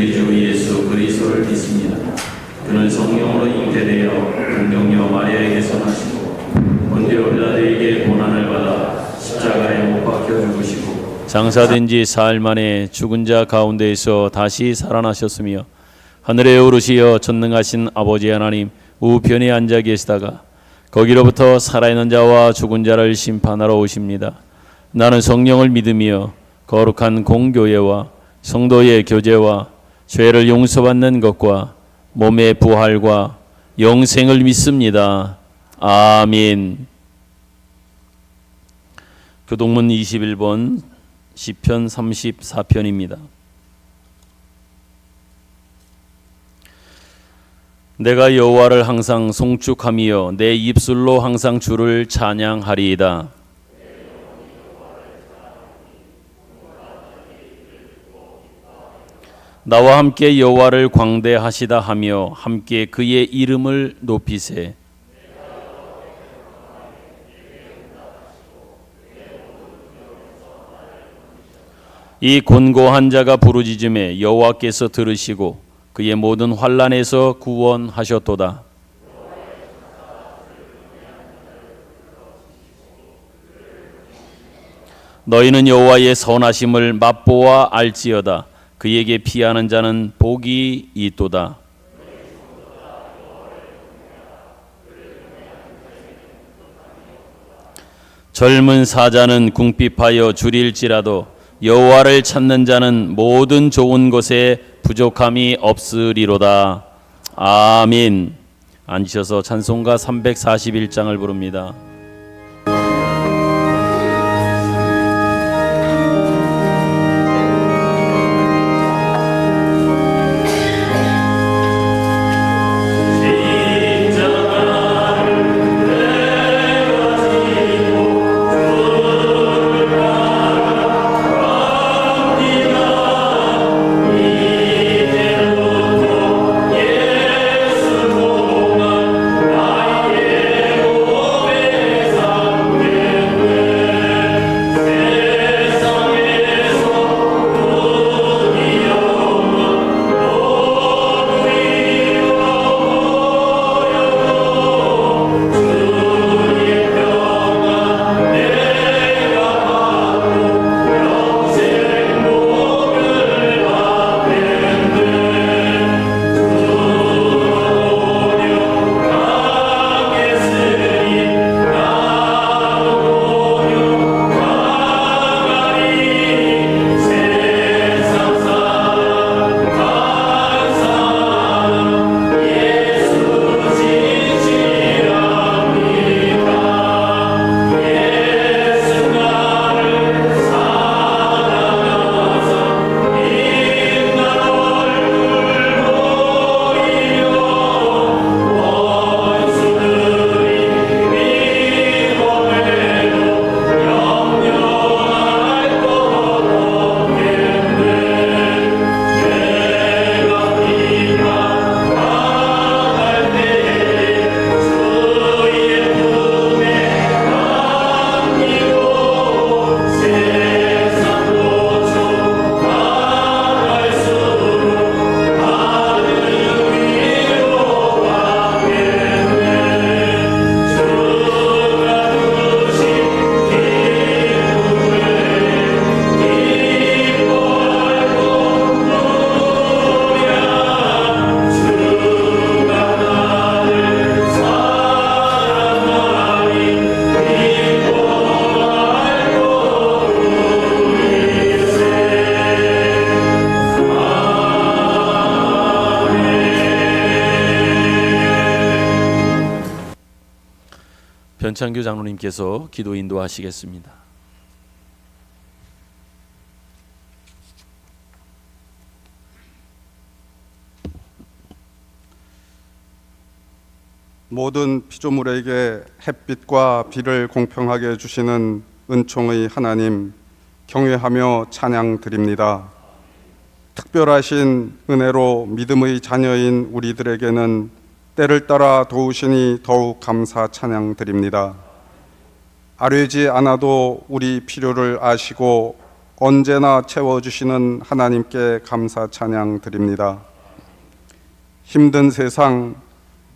우리 주 예수 그리스도를 믿습니다. 그는 성령으로 잉태되어 동정녀 마리아에게서 나시고 본디오 빌라도에게 고난을 받아 십자가에 못 박혀 죽으시고 장사된 지 사흘 만에 죽은 자 가운데에서 다시 살아나셨으며 하늘에 오르시어 전능하신 아버지 하나님 우편에 앉아 계시다가 거기로부터 살아있는 자와 죽은 자를 심판하러 오십니다. 나는 성령을 믿으며 거룩한 공교회와 성도의 교제와 죄를 용서받는 것과 몸의 부활과 영생을 믿습니다. 아멘. 교동문 21번 시편 34편입니다. 내가 여호와를 항상 송축하며 내 입술로 항상 주를 찬양하리이다. 나와 함께 여호와를 광대하시다 하며 함께 그의 이름을 높이세. 이 곤고한 자가 부르짖음에 여호와께서 들으시고 그의 모든 환난에서 구원하셨도다. 너희는 여호와의 선하심을 맛보아 알지어다. 그에게 피하는 자는 복이 있도다. 젊은 사자는 궁핍하여 줄일지라도 여호와를 찾는 자는 모든 좋은 것에 부족함이 없으리로다. 아멘. 앉으셔서 찬송가 341장을 부릅니다. 변창규 장로님께서 기도 인도하시겠습니다. 모든 피조물에게 햇빛과 비를 공평하게 주시는 은총의 하나님, 경외하며 찬양드립니다. 특별하신 은혜로 믿음의 자녀인 우리들에게는 때를 따라 도우시니 더욱 감사 찬양드립니다. 아뢰지 않아도 우리 필요를 아시고 언제나 채워주시는 하나님께 감사 찬양 드립니다. 힘든 세상,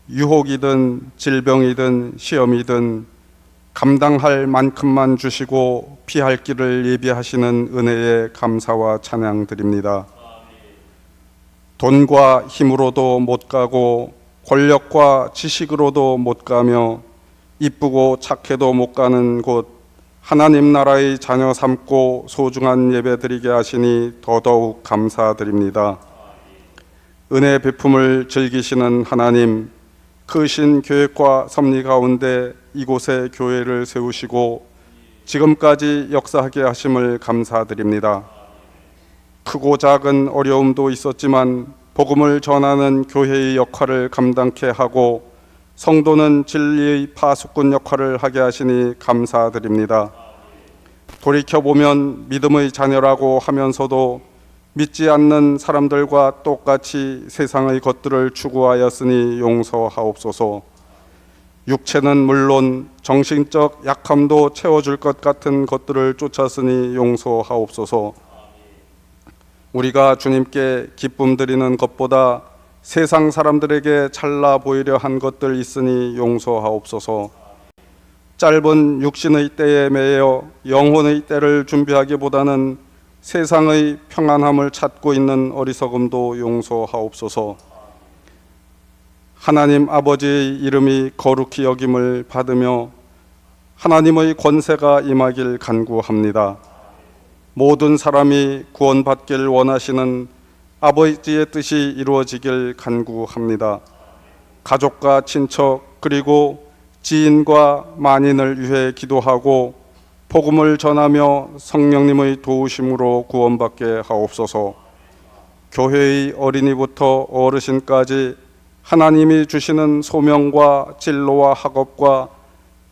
유혹이든 질병이든 시험이든 감당할 만큼만 주시고 피할 길을 예비하시는 은혜에 감사와 찬양 드립니다. 돈과 힘으로도 못 가고 권력과 지식으로도 못 가며 이쁘고 착해도 못 가는 곳 하나님 나라의 자녀 삼고 소중한 예배 드리게 하시니 더더욱 감사드립니다. 은혜 베품을 즐기시는 하나님, 크신 계획과 섭리 가운데 이곳에 교회를 세우시고 지금까지 역사하게 하심을 감사드립니다. 크고 작은 어려움도 있었지만 복음을 전하는 교회의 역할을 감당케 하고 성도는 진리의 파수꾼 역할을 하게 하시니 감사드립니다. 돌이켜보면 믿음의 자녀라고 하면서도 믿지 않는 사람들과 똑같이 세상의 것들을 추구하였으니 용서하옵소서. 육체는 물론 정신적 약함도 채워줄 것 같은 것들을 쫓았으니 용서하옵소서. 우리가 주님께 기쁨 드리는 것보다 세상 사람들에게 잘나 보이려 한 것들 있으니 용서하옵소서. 짧은 육신의 때에 매여 영혼의 때를 준비하기보다는 세상의 평안함을 찾고 있는 어리석음도 용서하옵소서. 하나님 아버지의 이름이 거룩히 여김을 받으며 하나님의 권세가 임하길 간구합니다. 모든 사람이 구원받길 원하시는 아버지의 뜻이 이루어지길 간구합니다. 가족과 친척 그리고 지인과 만인을 위해 기도하고 복음을 전하며 성령님의 도우심으로 구원받게 하옵소서. 교회의 어린이부터 어르신까지 하나님이 주시는 소명과 진로와 학업과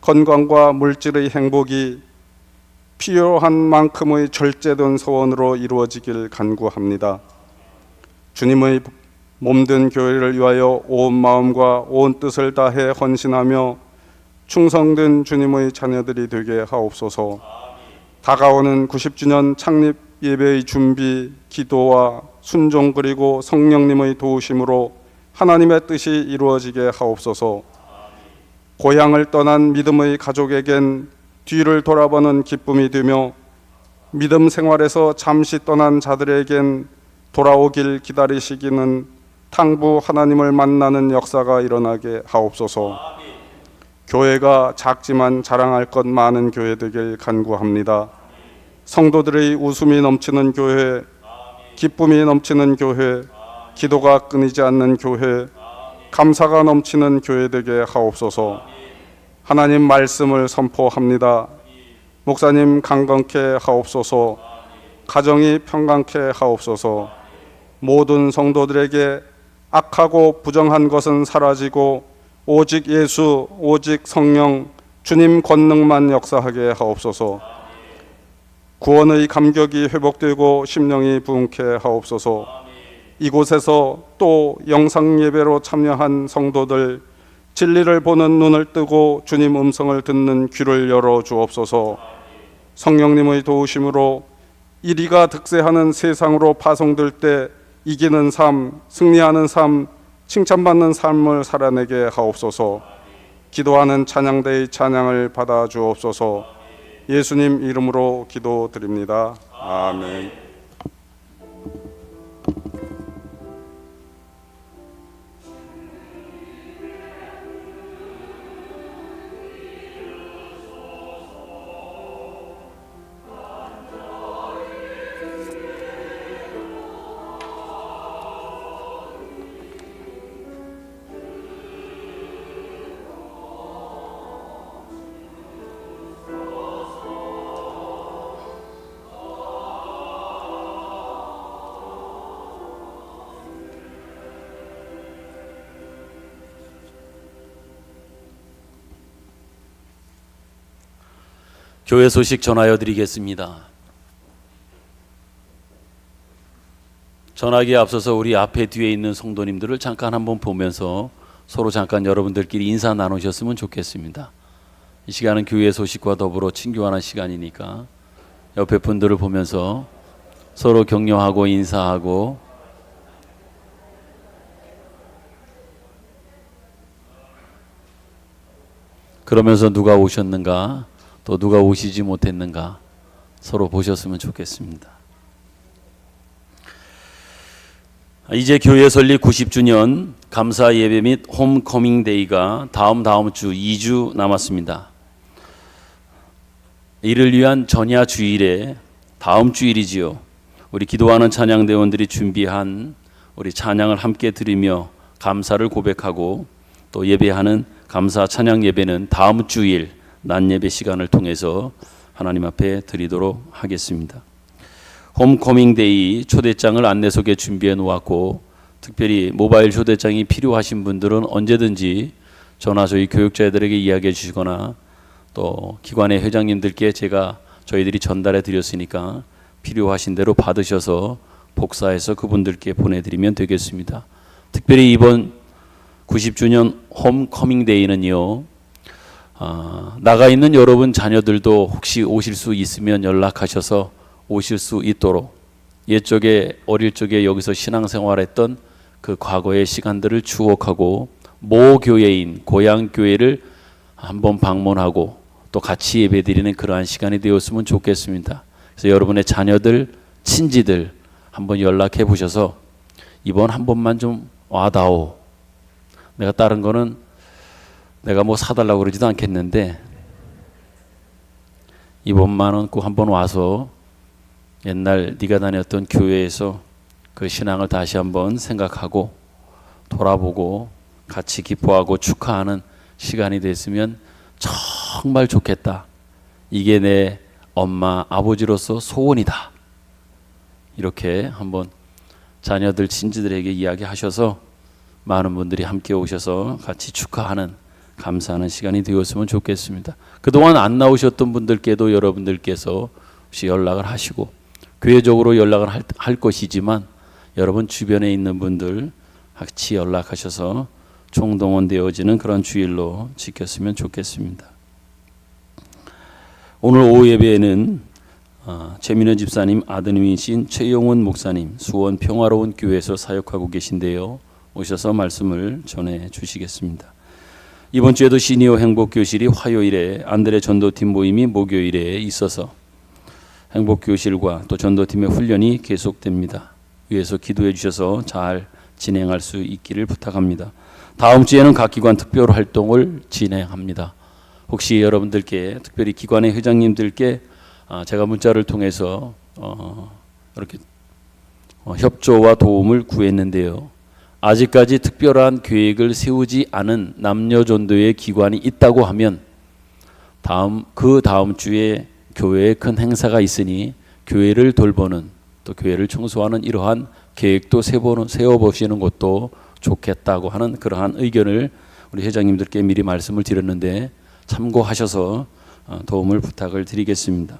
건강과 물질의 행복이 필요한 만큼의 절제된 소원으로 이루어지길 간구합니다. 주님의 몸된 교회를 위하여 온 마음과 온 뜻을 다해 헌신하며 충성된 주님의 자녀들이 되게 하옵소서. 다가오는 90주년 창립 예배의 준비, 기도와 순종 그리고 성령님의 도우심으로 하나님의 뜻이 이루어지게 하옵소서. 고향을 떠난 믿음의 가족에겐 뒤를 돌아보는 기쁨이 되며 믿음 생활에서 잠시 떠난 자들에겐 돌아오길 기다리시기는 탕부 하나님을 만나는 역사가 일어나게 하옵소서. 교회가 작지만 자랑할 것 많은 교회 되길 간구합니다. 성도들의 웃음이 넘치는 교회, 기쁨이 넘치는 교회, 기도가 끊이지 않는 교회, 감사가 넘치는 교회 되게 하옵소서. 하나님 말씀을 선포합니다. 목사님 강건케 하옵소서. 가정이 평강케 하옵소서. 모든 성도들에게 악하고 부정한 것은 사라지고 오직 예수, 오직 성령, 주님 권능만 역사하게 하옵소서. 구원의 감격이 회복되고 심령이 부흥케 하옵소서. 이곳에서 또 영상 예배로 참여한 성도들 진리를 보는 눈을 뜨고 주님 음성을 듣는 귀를 열어 주옵소서. 성령님의 도우심으로 이리가 득세하는 세상으로 파송될 때 이기는 삶, 승리하는 삶, 칭찬받는 삶을 살아내게 하옵소서. 기도하는 찬양대의 찬양을 받아 주옵소서. 예수님 이름으로 기도드립니다. 아멘. 교회 소식 전하여 드리겠습니다. 전하기에 앞서서 우리 앞에 뒤에 있는 성도님들을 잠깐 한번 보면서 서로 잠깐 여러분들끼리 인사 나누셨으면 좋겠습니다. 이 시간은 교회 소식과 더불어 친교하는 시간이니까 옆에 분들을 보면서 서로 격려하고 인사하고 그러면서 누가 오셨는가 또 누가 오시지 못했는가 서로 보셨으면 좋겠습니다. 이제 교회 설립 90주년 감사 예배 및 홈커밍 데이가 다음 주 2주 남았습니다. 이를 위한 전야 주일에 다음 주일이지요. 우리 기도하는 찬양대원들이 준비한 우리 찬양을 함께 드리며 감사를 고백하고 또 예배하는 감사 찬양 예배는 다음 주일 낮 예배 시간을 통해서 하나님 앞에 드리도록 하겠습니다. 홈커밍 데이 초대장을 안내석에 준비해 놓았고 특별히 모바일 초대장이 필요하신 분들은 언제든지 전화 저희 교육자들에게 이야기해 주시거나 또 기관의 회장님들께 저희들이 전달해 드렸으니까 필요하신 대로 받으셔서 복사해서 그분들께 보내드리면 되겠습니다. 특별히 이번 90주년 홈커밍 데이는요, 나가 있는 여러분 자녀들도 혹시 오실 수 있으면 연락하셔서 오실 수 있도록 옛적에 어릴 적에 여기서 신앙생활했던 그 과거의 시간들을 추억하고 모 교회인 고향 교회를 한번 방문하고 또 같이 예배드리는 그러한 시간이 되었으면 좋겠습니다. 그래서 여러분의 자녀들, 친지들 한번 연락해 보셔서 이번 한 번만 좀 와다오. 내가 다른 거는 내가 뭐 사달라고 그러지도 않겠는데 이번만은 꼭 한번 와서 옛날 네가 다녔던 교회에서 그 신앙을 다시 한번 생각하고 돌아보고 같이 기뻐하고 축하하는 시간이 됐으면 정말 좋겠다. 이게 내 엄마, 아버지로서 소원이다. 이렇게 한번 자녀들, 친지들에게 이야기하셔서 많은 분들이 함께 오셔서 같이 축하하는 감사하는 시간이 되었으면 좋겠습니다. 그동안 안 나오셨던 분들께도 여러분들께서 혹시 연락을 하시고 교회적으로 연락을 할 것이지만 여러분 주변에 있는 분들 같이 연락하셔서 총동원되어지는 그런 주일로 지켰으면 좋겠습니다. 오늘 오후 예배에는 최민호 집사님 아드님이신 최용훈 목사님 수원 평화로운 교회에서 사역하고 계신데요. 오셔서 말씀을 전해 주시겠습니다. 이번 주에도 시니어 행복교실이 화요일에 안드레 전도팀 모임이 목요일에 있어서 행복교실과 또 전도팀의 훈련이 계속됩니다. 위에서 기도해 주셔서 잘 진행할 수 있기를 부탁합니다. 다음 주에는 각 기관 특별 활동을 진행합니다. 혹시 여러분들께 특별히 기관의 회장님들께 제가 문자를 통해서 이렇게 협조와 도움을 구했는데요. 아직까지 특별한 계획을 세우지 않은 남녀전도의 기관이 있다고 하면 그 다음 주에 교회에 큰 행사가 있으니 교회를 돌보는 또 교회를 청소하는 이러한 계획도 세워보시는 것도 좋겠다고 하는 그러한 의견을 우리 회장님들께 미리 말씀을 드렸는데 참고하셔서 도움을 부탁을 드리겠습니다.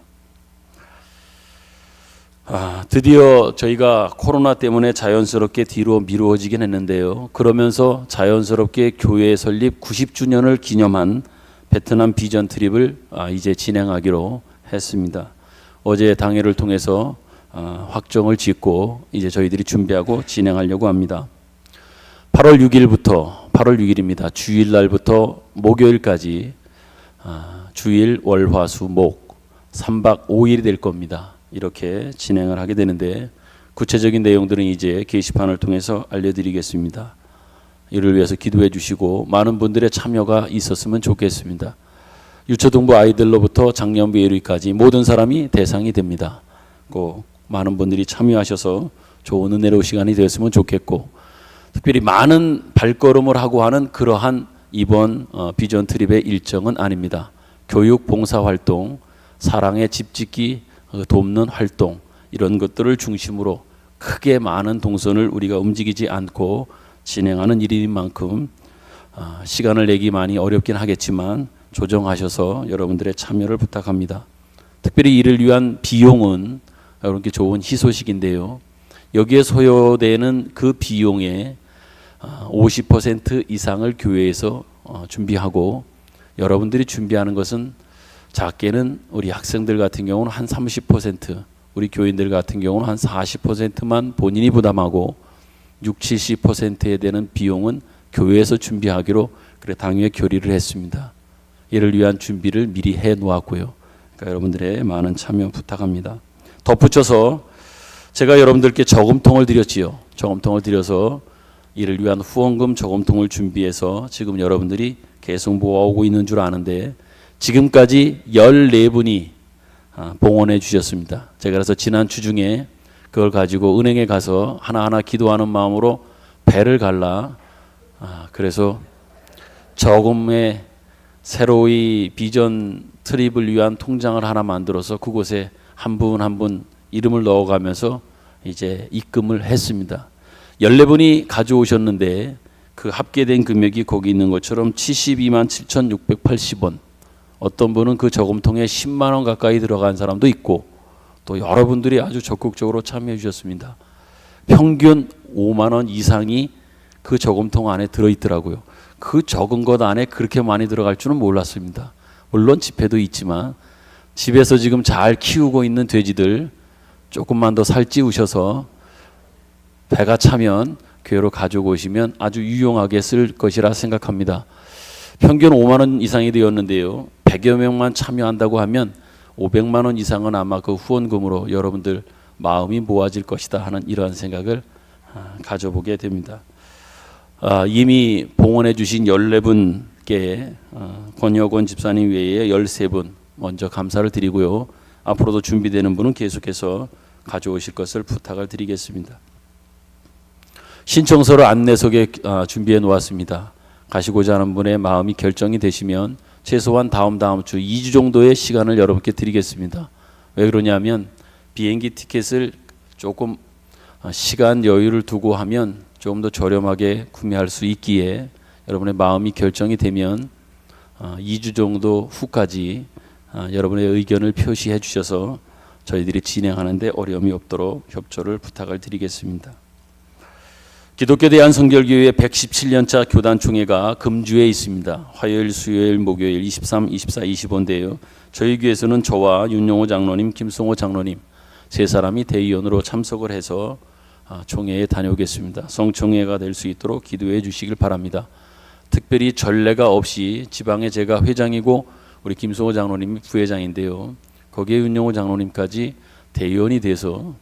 드디어 저희가 코로나 때문에 자연스럽게 뒤로 미루어지긴 했는데요. 그러면서 자연스럽게 교회 설립 90주년을 기념한 베트남 비전 트립을 이제 진행하기로 했습니다. 어제 당회를 통해서 확정을 짓고 이제 저희들이 준비하고 진행하려고 합니다. 8월 6일입니다. 주일날부터 목요일까지 주일 월화수목 3박 5일이 될 겁니다. 이렇게 진행을 하게 되는데 구체적인 내용들은 이제 게시판을 통해서 알려드리겠습니다. 이를 위해서 기도해 주시고 많은 분들의 참여가 있었으면 좋겠습니다. 유초등부 아이들로부터 장년부 예류까지 모든 사람이 대상이 됩니다. 꼭 많은 분들이 참여하셔서 좋은 은혜로운 시간이 되었으면 좋겠고 특별히 많은 발걸음을 하고 하는 그러한 이번 비전 트립의 일정은 아닙니다. 교육 봉사활동, 사랑의 집짓기 돕는 활동 이런 것들을 중심으로 크게 많은 동선을 우리가 움직이지 않고 진행하는 일인 만큼 시간을 내기 많이 어렵긴 하겠지만 조정하셔서 여러분들의 참여를 부탁합니다. 특별히 이를 위한 비용은 여러분께 좋은 희소식인데요. 여기에 소요되는 그 비용의 50% 이상을 교회에서 준비하고 여러분들이 준비하는 것은 작게는 우리 학생들 같은 경우는 한 30%, 우리 교인들 같은 경우는 한 40%만 본인이 부담하고 60, 70%에 되는 비용은 교회에서 준비하기로 그래 당회 결의를 했습니다. 이를 위한 준비를 미리 해 놓았고요. 그러니까 여러분들의 많은 참여 부탁합니다. 덧붙여서 제가 여러분들께 저금통을 드렸지요. 저금통을 드려서 이를 위한 후원금 저금통을 준비해서 지금 여러분들이 계속 모아오고 있는 줄 아는데 지금까지 14분이 봉헌해 주셨습니다. 제가 그래서 지난주 중에 그걸 가지고 은행에 가서 하나하나 기도하는 마음으로 배를 갈라 그래서 저금의 새로이 비전 트립을 위한 통장을 하나 만들어서 그곳에 한 분 한 분 이름을 넣어가면서 이제 입금을 했습니다. 14분이 가져오셨는데 그 합계된 금액이 거기 있는 것처럼 72만 7,680원. 어떤 분은 그 저금통에 10만 원 가까이 들어간 사람도 있고 또 여러분들이 아주 적극적으로 참여해 주셨습니다. 평균 5만 원 이상이 그 저금통 안에 들어있더라고요. 그 적은 것 안에 그렇게 많이 들어갈 줄은 몰랐습니다. 물론 집회도 있지만 집에서 지금 잘 키우고 있는 돼지들 조금만 더 살찌우셔서 배가 차면 교회로 가지고 오시면 아주 유용하게 쓸 것이라 생각합니다. 평균 5만 원 이상이 되었는데요. 100여 명만 참여한다고 하면 500만 원 이상은 아마 그 후원금으로 여러분들 마음이 모아질 것이다 하는 이러한 생각을 가져보게 됩니다. 이미 봉헌해 주신 14분께 권혁원 집사님 외에 13분 먼저 감사를 드리고요. 앞으로도 준비되는 분은 계속해서 가져오실 것을 부탁을 드리겠습니다. 신청서를 안내석에 준비해 놓았습니다. 가시고자 하는 분의 마음이 결정이 되시면 최소한 다음 주 2주 정도의 시간을 여러분께 드리겠습니다. 왜 그러냐면 비행기 티켓을 조금 시간 여유를 두고 하면 조금 더 저렴하게 구매할 수 있기에 여러분의 마음이 결정이 되면 2주 정도 후까지 여러분의 의견을 표시해 주셔서 저희들이 진행하는 데 어려움이 없도록 협조를 부탁을 드리겠습니다. 기독교 대한성결교회 117년차 교단총회가 금주에 있습니다. 화요일, 수요일, 목요일 23, 24, 25인데요. 저희 교회에서는 저와 윤용호 장로님, 김성호 장로님 세 사람이 대의원으로 참석을 해서 총회에 다녀오겠습니다. 성총회가 될 수 있도록 기도해 주시길 바랍니다. 특별히 전례가 없이 지방에 제가 회장이고 우리 김성호 장로님이 부회장인데요. 거기에 윤용호 장로님까지 대의원이 돼서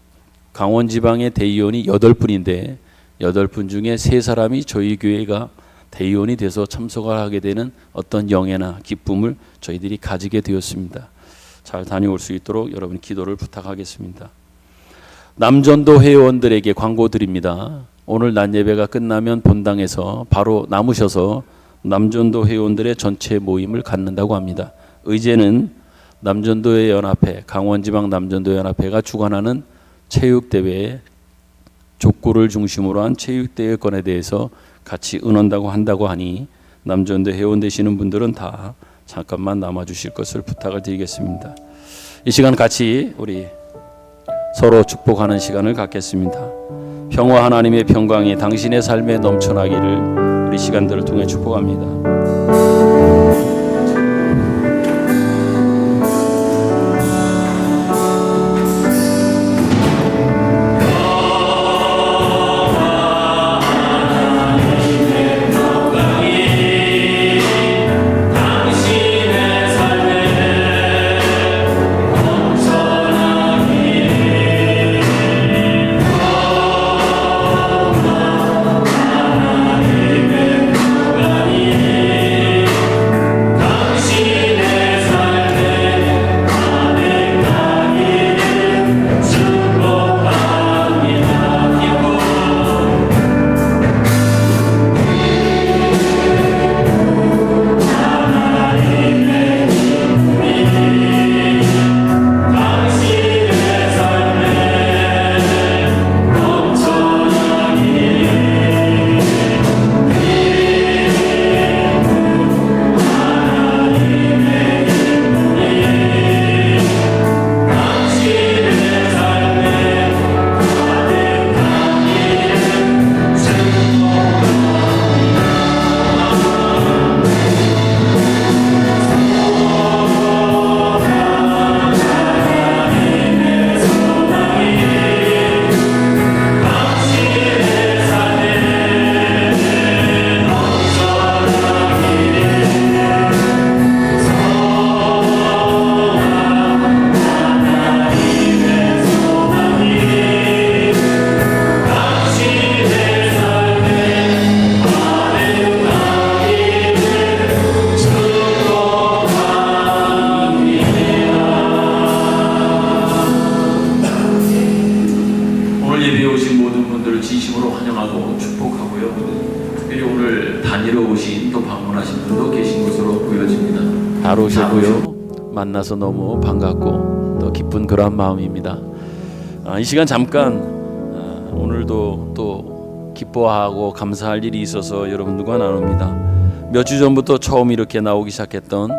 강원 지방의 대의원이 8분인데 8분 중에 3사람이 저희 교회가 대의원이 돼서 참석을 하게 되는 어떤 영예나 기쁨을 저희들이 가지게 되었습니다. 잘 다녀올 수 있도록 여러분 기도를 부탁하겠습니다. 남전도 회원들에게 광고 드립니다. 오늘 낮 예배가 끝나면 본당에서 바로 남으셔서 남전도 회원들의 전체 모임을 갖는다고 합니다. 의제는 남전도회 연합회, 강원지방 남전도 연합회가 주관하는 체육대회 족구를 중심으로 한 체육대회권에 대해서 같이 의논한다고 하니 남전도 회원 되시는 분들은 다 잠깐만 남아주실 것을 부탁을 드리겠습니다. 이 시간 같이 우리 서로 축복하는 시간을 갖겠습니다. 평화 하나님의 평강이 당신의 삶에 넘쳐나기를 우리 시간들을 통해 축복합니다. 단위로 오신 또 방문하신 분도 계신 것으로 보여집니다. 잘 오셨고요. 만나서 너무 반갑고 또 기쁜 그러한 마음입니다. 이 시간 잠깐 오늘도 또 기뻐하고 감사할 일이 있어서 여러분들과 나눕니다. 몇 주 전부터 처음 이렇게 나오기 시작했던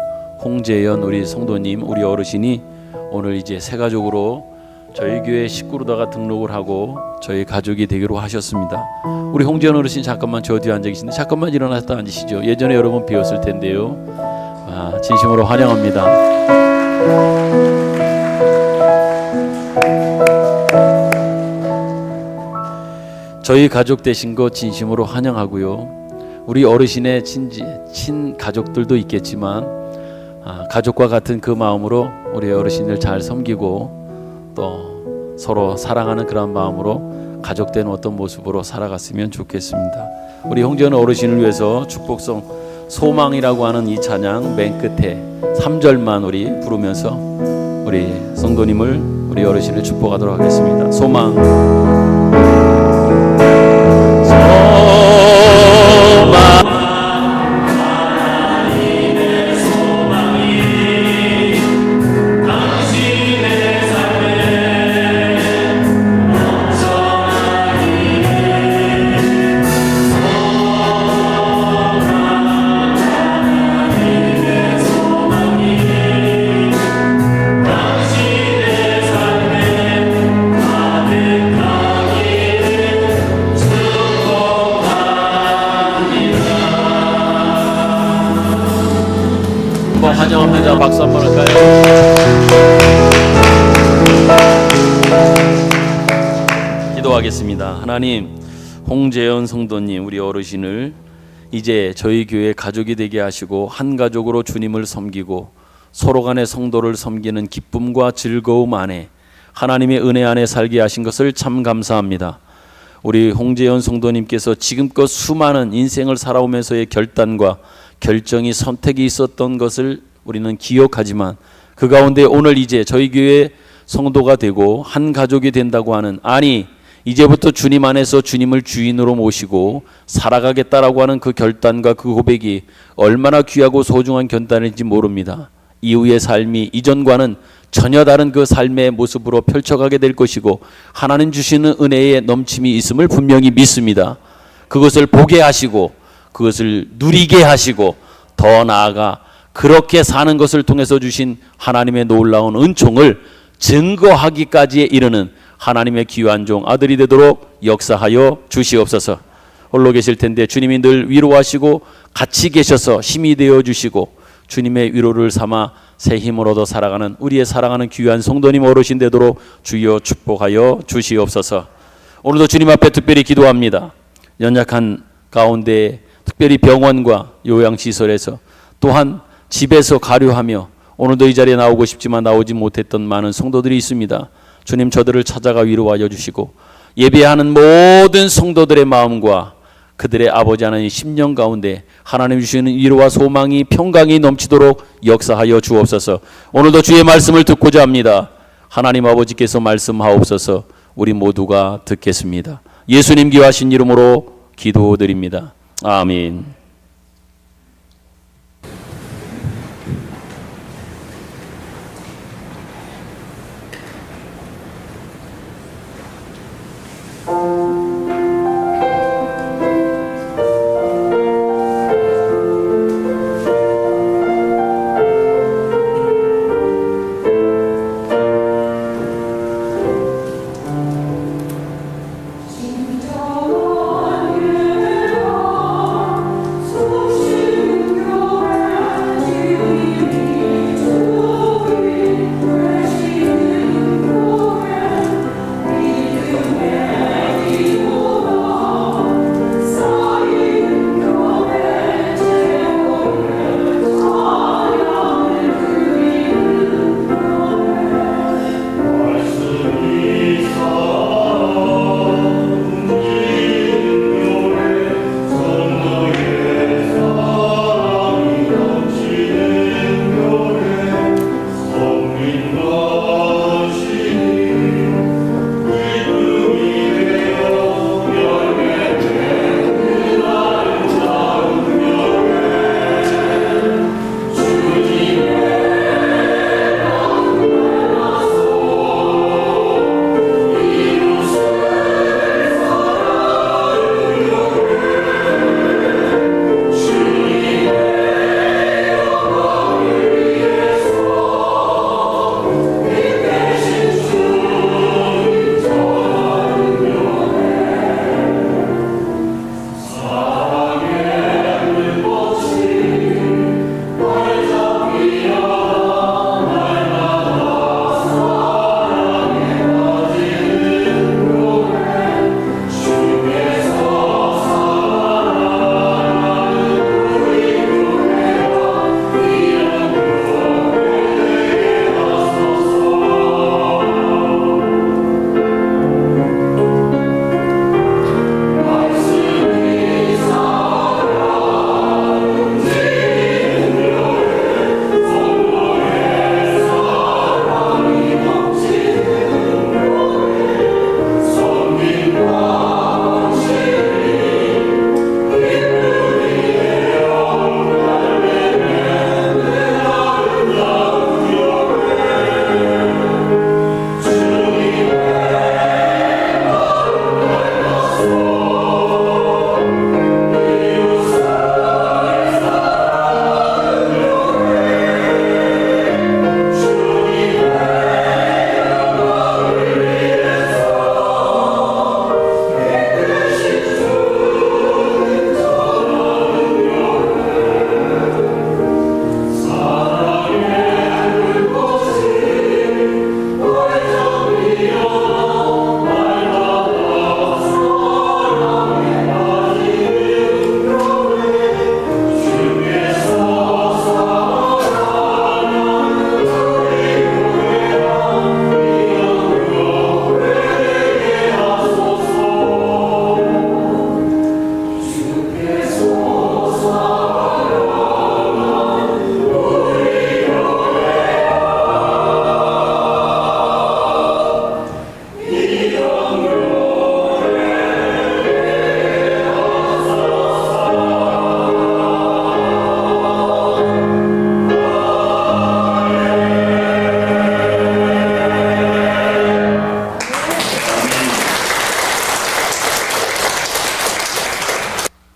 홍재현 우리 성도님, 우리 어르신이 오늘 이제 새 가족으로 저희 교회 식구로다가 등록을 하고 저희 가족이 되기로 하셨습니다. 우리 홍재현 어르신 잠깐만 저 뒤에 앉아 계신데 잠깐만 일어났다 앉으시죠. 예전에 여러 번 뵈었을 텐데요. 진심으로 환영합니다. 저희 가족 되신 거 진심으로 환영하고요. 우리 어르신의 친 가족들도 있겠지만 가족과 같은 그 마음으로 우리 어르신을 잘 섬기고 또 서로 사랑하는 그런 마음으로 가족된 어떤 모습으로 살아갔으면 좋겠습니다. 우리 홍재현 어르신을 위해서 축복성 소망이라고 하는 이 찬양 맨 끝에 3절만 우리 부르면서 우리 성도님을 우리 어르신을 축복하도록 하겠습니다. 소망. 환영합니다. 박수 한번 할까요? 기도하겠습니다. 하나님, 홍재현 성도님 우리 어르신을 이제 저희 교회 가족이 되게 하시고 한 가족으로 주님을 섬기고 서로 간의 성도를 섬기는 기쁨과 즐거움 안에 하나님의 은혜 안에 살게 하신 것을 참 감사합니다. 우리 홍재현 성도님께서 지금껏 수많은 인생을 살아오면서의 결단과 결정이 선택이 있었던 것을 우리는 기억하지만 그 가운데 오늘 이제 저희 교회 성도가 되고 한 가족이 된다고 하는, 아니 이제부터 주님 안에서 주님을 주인으로 모시고 살아가겠다라고 하는 그 결단과 그 고백이 얼마나 귀하고 소중한 결단인지 모릅니다. 이후의 삶이 이전과는 전혀 다른 그 삶의 모습으로 펼쳐가게 될 것이고 하나님 주시는 은혜의 넘침이 있음을 분명히 믿습니다. 그것을 보게 하시고 그것을 누리게 하시고 더 나아가 그렇게 사는 것을 통해서 주신 하나님의 놀라운 은총을 증거하기까지에 이르는 하나님의 귀한 종 아들이 되도록 역사하여 주시옵소서. 홀로 계실 텐데 주님이 늘 위로하시고 같이 계셔서 힘이 되어 주시고 주님의 위로를 삼아 새 힘을 얻어 살아가는 우리의 사랑하는 귀한 성도님 어르신 되도록 주여 축복하여 주시옵소서. 오늘도 주님 앞에 특별히 기도합니다. 연약한 가운데 특별히 병원과 요양시설에서 또한 집에서 가료하며 오늘도 이 자리에 나오고 싶지만 나오지 못했던 많은 성도들이 있습니다. 주님 저들을 찾아가 위로하여 주시고 예배하는 모든 성도들의 마음과 그들의 아버지 하나님 심령 가운데 하나님 주시는 위로와 소망이 평강이 넘치도록 역사하여 주옵소서. 오늘도 주의 말씀을 듣고자 합니다. 하나님 아버지께서 말씀하옵소서. 우리 모두가 듣겠습니다. 예수님 귀하신 이름으로 기도드립니다. 아멘.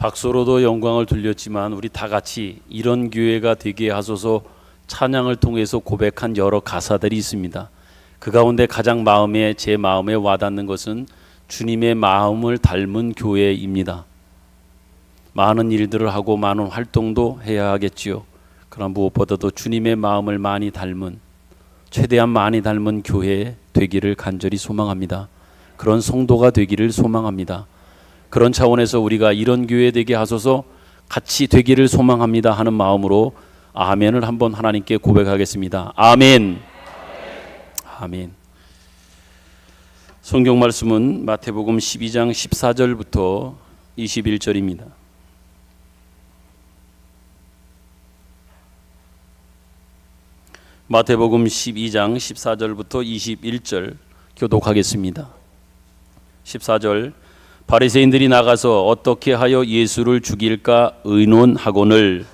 박수로도 영광을 돌렸지만 우리 다 같이 이런 교회가 되게 하소서 찬양을 통해서 고백한 여러 가사들이 있습니다. 그 가운데 가장 제 마음에 와닿는 것은 주님의 마음을 닮은 교회입니다. 많은 일들을 하고 많은 활동도 해야 하겠지요. 그러나 무엇보다도 주님의 마음을 최대한 많이 닮은 교회 되기를 간절히 소망합니다. 그런 성도가 되기를 소망합니다. 그런 차원에서 우리가 이런 교회 되게 하소서 같이 되기를 소망합니다 하는 마음으로 아멘을 한번 하나님께 고백하겠습니다. 아멘. 아멘. 성경 말씀은 마태복음 12장 14절부터 21절입니다. 마태복음 12장 14절부터 21절 교독하겠습니다. 14절 바리새인들이 나가서 어떻게 하여 예수를 죽일까 의논하거늘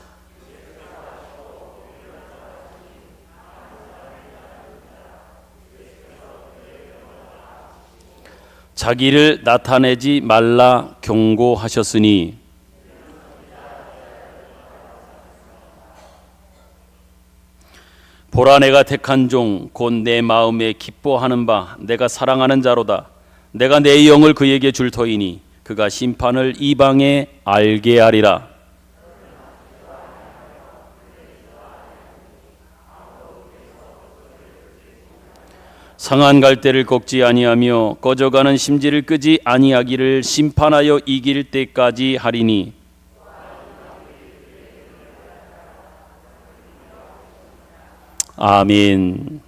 자기를 나타내지 말라 경고하셨으니 보라 내가 택한 종 곧 내 마음에 기뻐하는 바 내가 사랑하는 자로다. 내가 내 영을 그에게 줄 터이니 그가 심판을 이방에 알게 하리라. 상한 갈대를 꺾지 아니하며 꺼져가는 심지를 끄지 아니하기를 심판하여 이길 때까지 하리니 아멘.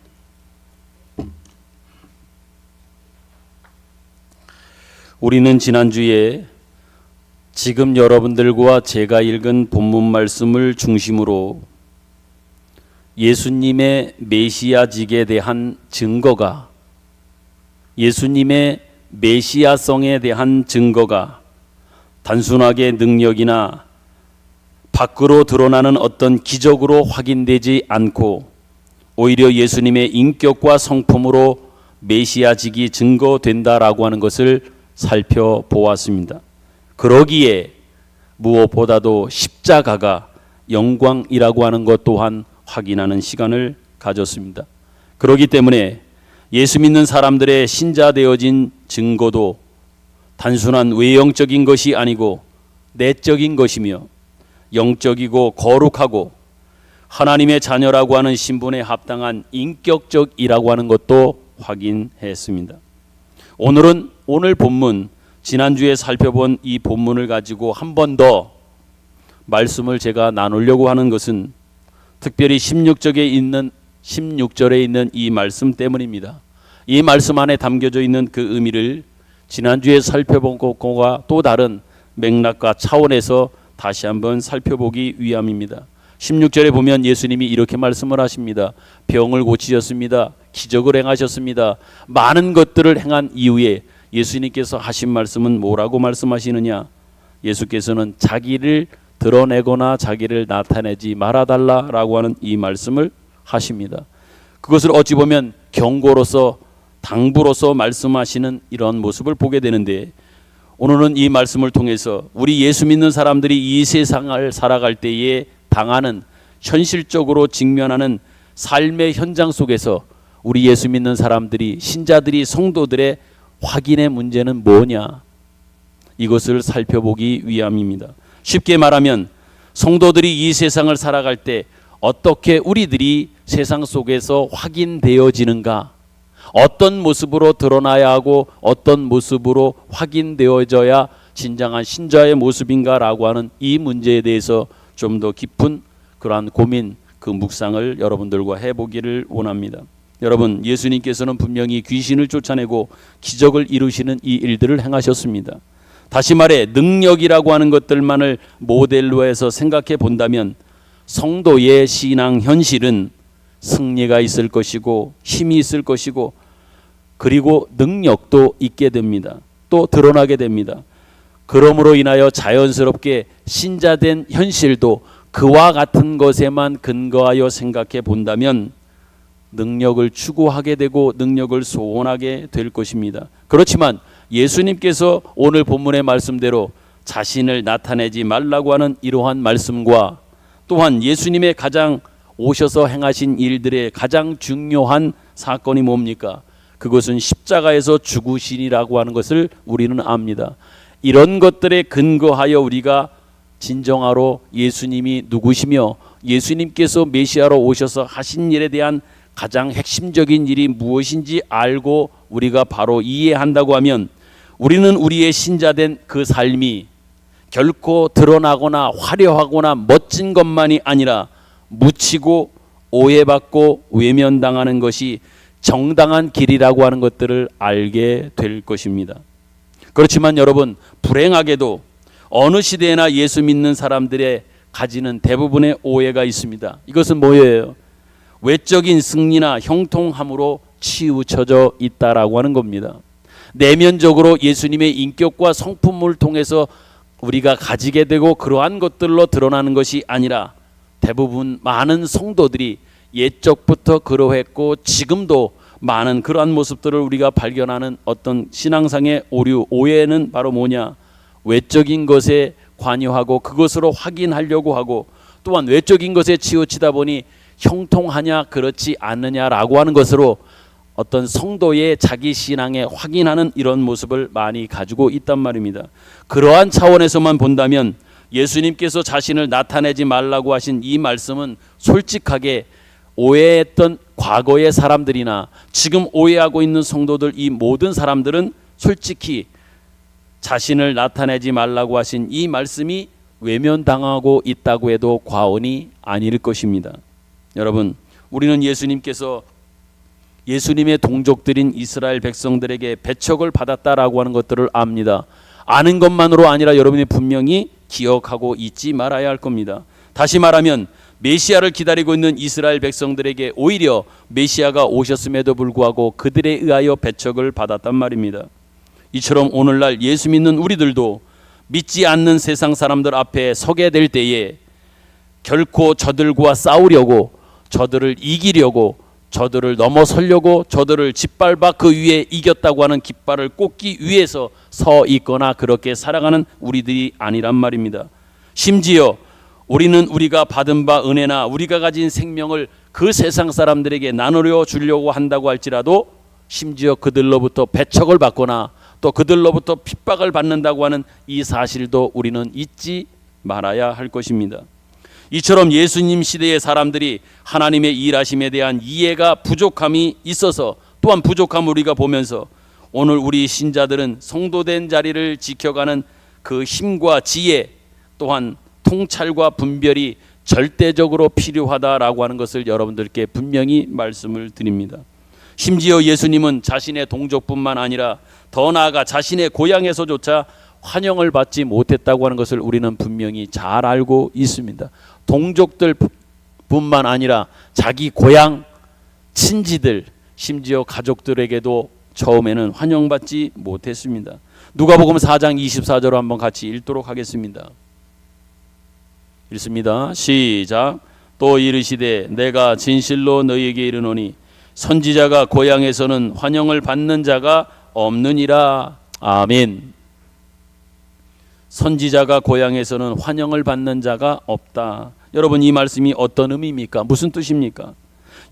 우리는 지난주에 지금 여러분들과 제가 읽은 본문 말씀을 중심으로 예수님의 메시아직에 대한 증거가, 예수님의 메시아성에 대한 증거가 단순하게 능력이나 밖으로 드러나는 어떤 기적으로 확인되지 않고 오히려 예수님의 인격과 성품으로 메시아직이 증거된다라고 하는 것을 살펴보았습니다. 그러기에 무엇보다도 십자가가 영광이라고 하는 것 또한 확인하는 시간을 가졌습니다. 그렇기 때문에 예수 믿는 사람들의 신자 되어진 증거도 단순한 외형적인 것이 아니고 내적인 것이며 영적이고 거룩하고 하나님의 자녀라고 하는 신분에 합당한 인격적이라고 하는 것도 확인했습니다. 오늘은 오늘 본문, 지난주에 살펴본 이 본문을 가지고 한 번 더 말씀을 제가 나누려고 하는 것은 특별히 16절에 있는 이 말씀 때문입니다. 이 말씀 안에 담겨져 있는 그 의미를 지난주에 살펴본 것과 또 다른 맥락과 차원에서 다시 한번 살펴보기 위함입니다. 16절에 보면 예수님이 이렇게 말씀을 하십니다. 병을 고치셨습니다. 기적을 행하셨습니다. 많은 것들을 행한 이후에 예수님께서 하신 말씀은 뭐라고 말씀하시느냐? 예수께서는 자기를 드러내거나 자기를 나타내지 말아달라라고 하는 이 말씀을 하십니다. 그것을 어찌 보면 경고로서 당부로서 말씀하시는 이런 모습을 보게 되는데, 오늘은 이 말씀을 통해서 우리 예수 믿는 사람들이 이 세상을 살아갈 때에 당하는, 현실적으로 직면하는 삶의 현장 속에서 우리 예수 믿는 사람들이, 신자들이, 성도들의 확인의 문제는 뭐냐, 이것을 살펴보기 위함입니다. 쉽게 말하면 성도들이 이 세상을 살아갈 때 어떻게 우리들이 세상 속에서 확인되어지는가, 어떤 모습으로 드러나야 하고 어떤 모습으로 확인되어져야 진정한 신자의 모습인가라고 하는 이 문제에 대해서 좀 더 깊은 그러한 고민, 그 묵상을 여러분들과 해보기를 원합니다. 여러분, 예수님께서는 분명히 귀신을 쫓아내고 기적을 이루시는 이 일들을 행하셨습니다. 다시 말해 능력이라고 하는 것들만을 모델로 해서 생각해 본다면 성도의 신앙 현실은 승리가 있을 것이고 힘이 있을 것이고 그리고 능력도 있게 됩니다. 또 드러나게 됩니다. 그러므로 인하여 자연스럽게 신자된 현실도 그와 같은 것에만 근거하여 생각해 본다면 능력을 추구하게 되고 능력을 소원하게 될 것입니다. 그렇지만 예수님께서 오늘 본문의 말씀대로 자신을 나타내지 말라고 하는 이러한 말씀과 또한 예수님의 가장 오셔서 행하신 일들의 가장 중요한 사건이 뭡니까? 그것은 십자가에서 죽으시니라고 하는 것을 우리는 압니다. 이런 것들에 근거하여 우리가 진정하로 예수님이 누구시며 예수님께서 메시아로 오셔서 하신 일에 대한 가장 핵심적인 일이 무엇인지 알고 우리가 바로 이해한다고 하면 우리는 우리의 신자된 그 삶이 결코 드러나거나 화려하거나 멋진 것만이 아니라 묻히고 오해받고 외면당하는 것이 정당한 길이라고 하는 것들을 알게 될 것입니다. 그렇지만 여러분, 불행하게도 어느 시대에나 예수 믿는 사람들의 가지는 대부분의 오해가 있습니다. 이것은 뭐예요? 외적인 승리나 형통함으로 치우쳐져 있다라고 하는 겁니다. 내면적으로 예수님의 인격과 성품을 통해서 우리가 가지게 되고 그러한 것들로 드러나는 것이 아니라 대부분 많은 성도들이 옛적부터 그러했고 지금도 많은 그러한 모습들을 우리가 발견하는 어떤 신앙상의 오류, 오해는 바로 뭐냐? 외적인 것에 관여하고 그것으로 확인하려고 하고 또한 외적인 것에 치우치다 보니 형통하냐 그렇지 않느냐라고 하는 것으로 어떤 성도의 자기 신앙에 확인하는 이런 모습을 많이 가지고 있단 말입니다. 그러한 차원에서만 본다면 예수님께서 자신을 나타내지 말라고 하신 이 말씀은 솔직하게 오해했던 과거의 사람들이나 지금 오해하고 있는 성도들, 이 모든 사람들은 솔직히 자신을 나타내지 말라고 하신 이 말씀이 외면당하고 있다고 해도 과언이 아닐 것입니다. 여러분, 우리는 예수님께서 예수님의 동족들인 이스라엘 백성들에게 배척을 받았다라고 하는 것들을 압니다. 아는 것만으로 아니라 여러분이 분명히 기억하고 잊지 말아야 할 겁니다. 다시 말하면 메시아를 기다리고 있는 이스라엘 백성들에게 오히려 메시아가 오셨음에도 불구하고 그들에 의하여 배척을 받았단 말입니다. 이처럼 오늘날 예수 믿는 우리들도 믿지 않는 세상 사람들 앞에 서게 될 때에 결코 저들과 싸우려고, 저들을 이기려고, 저들을 넘어서려고, 저들을 짓밟아 그 위에 이겼다고 하는 깃발을 꽂기 위해서 서 있거나 그렇게 살아가는 우리들이 아니란 말입니다. 심지어 우리는 우리가 받은 바 은혜나 우리가 가진 생명을 그 세상 사람들에게 나누려 주려고 한다고 할지라도 심지어 그들로부터 배척을 받거나 또 그들로부터 핍박을 받는다고 하는 이 사실도 우리는 잊지 말아야 할 것입니다. 이처럼 예수님 시대의 사람들이 하나님의 일하심에 대한 이해가 부족함이 있어서 또한 부족함을 우리가 보면서 오늘 우리 신자들은 성도된 자리를 지켜가는 그 힘과 지혜 또한 통찰과 분별이 절대적으로 필요하다라고 하는 것을 여러분들께 분명히 말씀을 드립니다. 심지어 예수님은 자신의 동족뿐만 아니라 더 나아가 자신의 고향에서조차 환영을 받지 못했다고 하는 것을 우리는 분명히 잘 알고 있습니다. 동족들 뿐만 아니라 자기 고향, 친지들, 심지어 가족들에게도 처음에는 환영받지 못했습니다. 누가복음 4장 24절로 한번 같이 읽도록 하겠습니다. 읽습니다. 시작. 또 이르시되 내가 진실로 너희에게 이르노니 선지자가 고향에서는 환영을 받는 자가 없느니라. 아멘. 선지자가 고향에서는 환영을 받는 자가 없다. 여러분, 이 말씀이 어떤 의미입니까? 무슨 뜻입니까?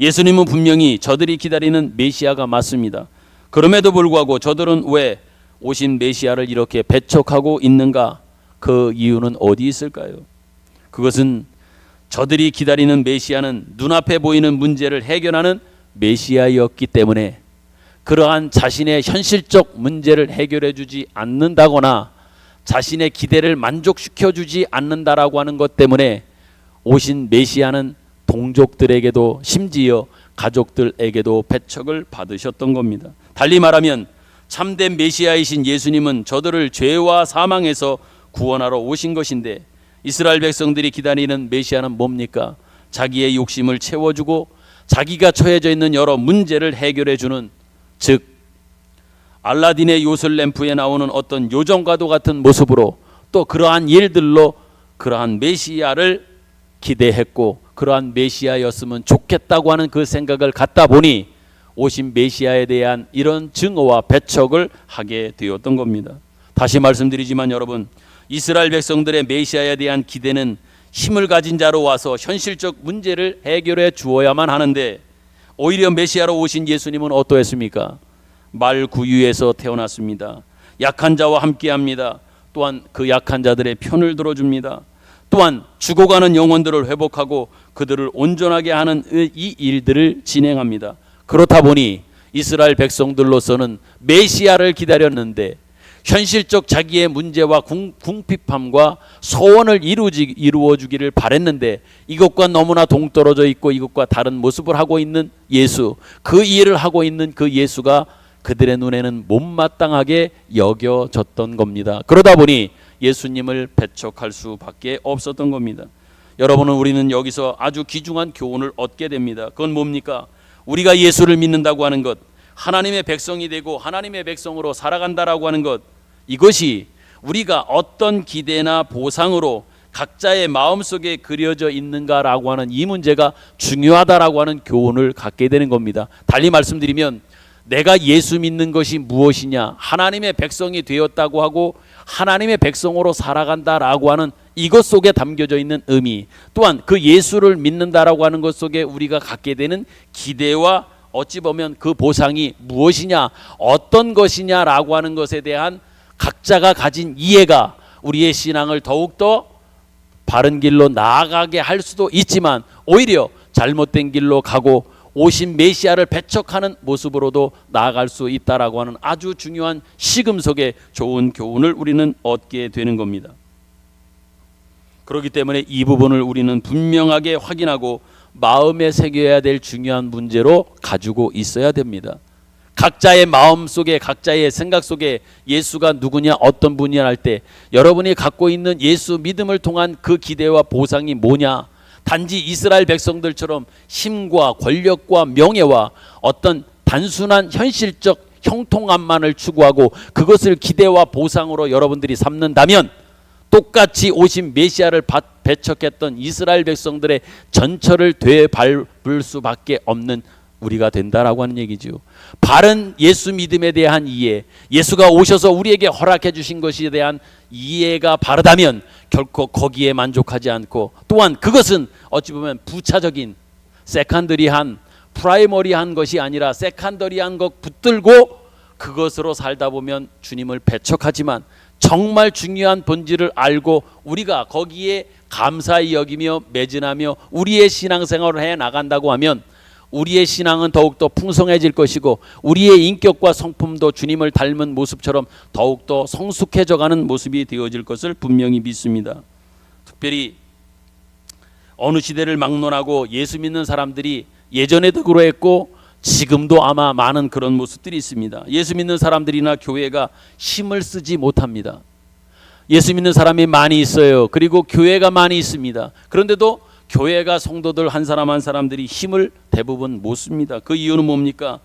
예수님은 분명히 저들이 기다리는 메시아가 맞습니다. 그럼에도 불구하고 저들은 왜 오신 메시아를 이렇게 배척하고 있는가? 그 이유는 어디 있을까요? 그것은 저들이 기다리는 메시아는 눈앞에 보이는 문제를 해결하는 메시아였기 때문에 그러한 자신의 현실적 문제를 해결해 주지 않는다거나 자신의 기대를 만족시켜 주지 않는다라고 하는 것 때문에 오신 메시아는 동족들에게도 심지어 가족들에게도 배척을 받으셨던 겁니다. 달리 말하면 참된 메시아이신 예수님은 저들을 죄와 사망에서 구원하러 오신 것인데 이스라엘 백성들이 기다리는 메시아는 뭡니까? 자기의 욕심을 채워주고 자기가 처해져 있는 여러 문제를 해결해 주는, 즉 알라딘의 요술 램프에 나오는 어떤 요정과도 같은 모습으로 또 그러한 일들로 그러한 메시아를 기대했고 그러한 메시아였으면 좋겠다고 하는 그 생각을 갖다 보니 오신 메시아에 대한 이런 증오와 배척을 하게 되었던 겁니다. 다시 말씀드리지만 여러분, 이스라엘 백성들의 메시아에 대한 기대는 힘을 가진 자로 와서 현실적 문제를 해결해 주어야만 하는데, 오히려 메시아로 오신 예수님은 어떠했습니까? 말구유에서 태어났습니다. 약한 자와 함께합니다. 또한 그 약한 자들의 편을 들어줍니다. 또한 죽어가는 영혼들을 회복하고 그들을 온전하게 하는 이 일들을 진행합니다. 그렇다 보니 이스라엘 백성들로서는 메시아를 기다렸는데, 현실적 자기의 문제와 궁핍함과 소원을 이루어주기를 바랬는데, 이것과 너무나 동떨어져 있고 이것과 다른 모습을 하고 있는 예수, 그 일을 하고 있는 그 예수가 그들의 눈에는 못마땅하게 여겨졌던 겁니다. 그러다 보니 예수님을 배척할 수밖에 없었던 겁니다. 여러분은, 우리는 여기서 아주 귀중한 교훈을 얻게 됩니다. 그건 뭡니까? 우리가 예수를 믿는다고 하는 것, 하나님의 백성이 되고 하나님의 백성으로 살아간다라고 하는 것, 이것이 우리가 어떤 기대나 보상으로 각자의 마음속에 그려져 있는가라고 하는 이 문제가 중요하다라고 하는 교훈을 갖게 되는 겁니다. 달리 말씀드리면, 내가 예수 믿는 것이 무엇이냐, 하나님의 백성이 되었다고 하고 하나님의 백성으로 살아간다라고 하는 이것 속에 담겨져 있는 의미, 또한 그 예수를 믿는다라고 하는 것 속에 우리가 갖게 되는 기대와 어찌 보면 그 보상이 무엇이냐, 어떤 것이냐라고 하는 것에 대한 각자가 가진 이해가 우리의 신앙을 더욱더 바른 길로 나아가게 할 수도 있지만, 오히려 잘못된 길로 가고 오신 메시아를 배척하는 모습으로도 나아갈 수 있다라고 하는 아주 중요한 시금 속에 좋은 교훈을 우리는 얻게 되는 겁니다. 그렇기 때문에 이 부분을 우리는 분명하게 확인하고 마음에 새겨야 될 중요한 문제로 가지고 있어야 됩니다. 각자의 마음 속에, 각자의 생각 속에 예수가 누구냐, 어떤 분이냐 할 때 여러분이 갖고 있는 예수 믿음을 통한 그 기대와 보상이 뭐냐? 단지 이스라엘 백성들처럼 힘과 권력과 명예와 어떤 단순한 현실적 형통함만을 추구하고 그것을 기대와 보상으로 여러분들이 삼는다면, 똑같이 오신 메시아를 배척했던 이스라엘 백성들의 전철을 되밟을 수밖에 없는 우리가 된다라고 하는 얘기죠. 바른 예수 믿음에 대한 이해, 예수가 오셔서 우리에게 허락해 주신 것에 대한 이해가 바르다면 결코 거기에 만족하지 않고, 또한 그것은 어찌 보면 부차적인 세컨더리한 프라이머리한 것이 아니라 세컨더리한 것 붙들고 그것으로 살다 보면 주님을 배척하지만, 정말 중요한 본질을 알고 우리가 거기에 감사히 여기며 매진하며 우리의 신앙생활을 해 나간다고 하면 우리의 신앙은 더욱더 풍성해질 것이고, 우리의 인격과 성품도 주님을 닮은 모습처럼 더욱더 성숙해져가는 모습이 되어질 것을 분명히 믿습니다. 특별히 어느 시대를 막론하고 예수 믿는 사람들이 예전에도 그러했고 지금도 아마 많은 그런 모습들이 있습니다. 예수 믿는 사람들이나 교회가 힘을 쓰지 못합니다. 예수 믿는 사람이 많이 있어요. 그리고 교회가 많이 있습니다. 그런데도 교회가 성도들 한 사람 한 사람들이 힘을 대부분 못 씁니다. 그 이유는 뭡니까?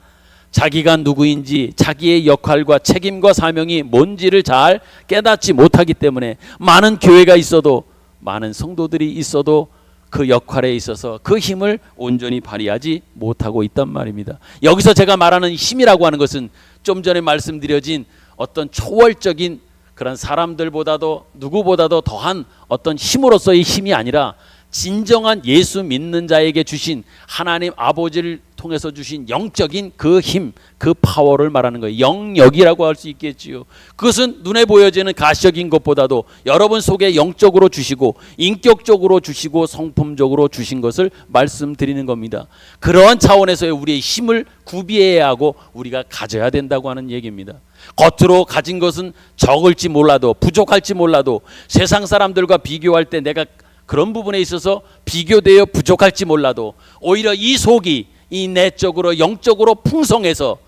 자기가 누구인지, 자기의 역할과 책임과 사명이 뭔지를 잘 깨닫지 못하기 때문에, 많은 교회가 있어도, 많은 성도들이 있어도 그 역할에 있어서 그 힘을 온전히 발휘하지 못하고 있단 말입니다. 여기서 제가 말하는 힘이라고 하는 것은 좀 전에 말씀드려진 어떤 초월적인 그런 사람들보다도 누구보다도 더한 어떤 힘으로서의 힘이 아니라, 진정한 예수 믿는 자에게 주신 하나님 아버지를 통해서 주신 영적인 그 힘, 그 파워를 말하는 거예요. 영역이라고 할 수 있겠지요. 그것은 눈에 보여지는 가시적인 것보다도 여러분 속에 영적으로 주시고 인격적으로 주시고 성품적으로 주신 것을 말씀드리는 겁니다. 그러한 차원에서의 우리의 힘을 구비해야 하고 우리가 가져야 된다고 하는 얘기입니다. 겉으로 가진 것은 적을지 몰라도, 부족할지 몰라도, 세상 사람들과 비교할 때 내가 그런 부분에 있어서 비교되어 부족할지 몰라도, 오히려 이 속이 이 내적으로 영적으로 풍성해서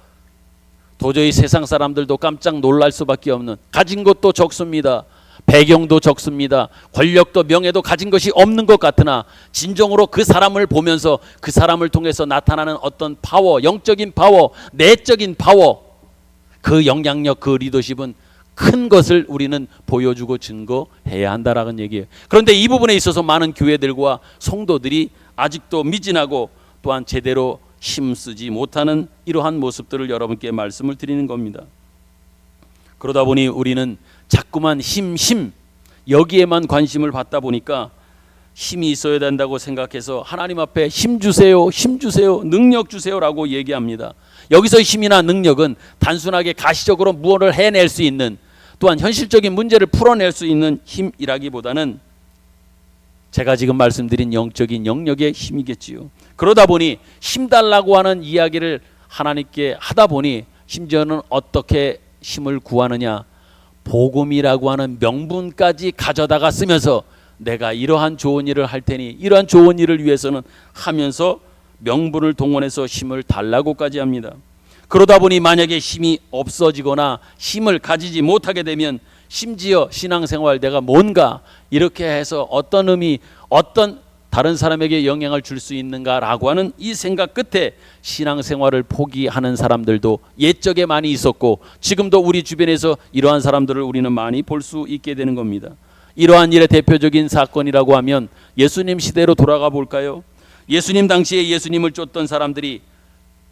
도저히 세상 사람들도 깜짝 놀랄 수밖에 없는, 가진 것도 적습니다. 배경도 적습니다. 권력도 명예도 가진 것이 없는 것 같으나 진정으로 그 사람을 보면서 그 사람을 통해서 나타나는 어떤 파워, 영적인 파워, 내적인 파워, 그 영향력, 그 리더십은 큰 것을 우리는 보여주고 증거해야 한다라는 얘기예요. 그런데 이 부분에 있어서 많은 교회들과 성도들이 아직도 미진하고 또한 제대로 힘쓰지 못하는 이러한 모습들을 여러분께 말씀을 드리는 겁니다. 그러다 보니 우리는 자꾸만 힘 여기에만 관심을 받다 보니까 힘이 있어야 된다고 생각해서 하나님 앞에 힘 주세요, 힘 주세요, 능력 주세요라고 얘기합니다. 여기서 힘이나 능력은 단순하게 가시적으로 무엇을 해낼 수 있는, 또한 현실적인 문제를 풀어낼 수 있는 힘이라기보다는 제가 지금 말씀드린 영적인 영역의 힘이겠지요. 그러다 보니 힘 달라고 하는 이야기를 하나님께 하다 보니 심지어는 어떻게 힘을 구하느냐, 복음이라고 하는 명분까지 가져다가 쓰면서 내가 이러한 좋은 일을 할 테니 이러한 좋은 일을 위해서는 하면서 명분을 동원해서 힘을 달라고까지 합니다. 그러다 보니 만약에 힘이 없어지거나 힘을 가지지 못하게 되면 심지어 신앙생활 내가 뭔가 이렇게 해서 어떤 의미, 어떤 다른 사람에게 영향을 줄 수 있는가라고 하는 이 생각 끝에 신앙생활을 포기하는 사람들도 옛적에 많이 있었고 지금도 우리 주변에서 이러한 사람들을 우리는 많이 볼 수 있게 되는 겁니다. 이러한 일의 대표적인 사건이라고 하면 예수님 시대로 돌아가 볼까요? 예수님 당시에 예수님을 쫓던 사람들이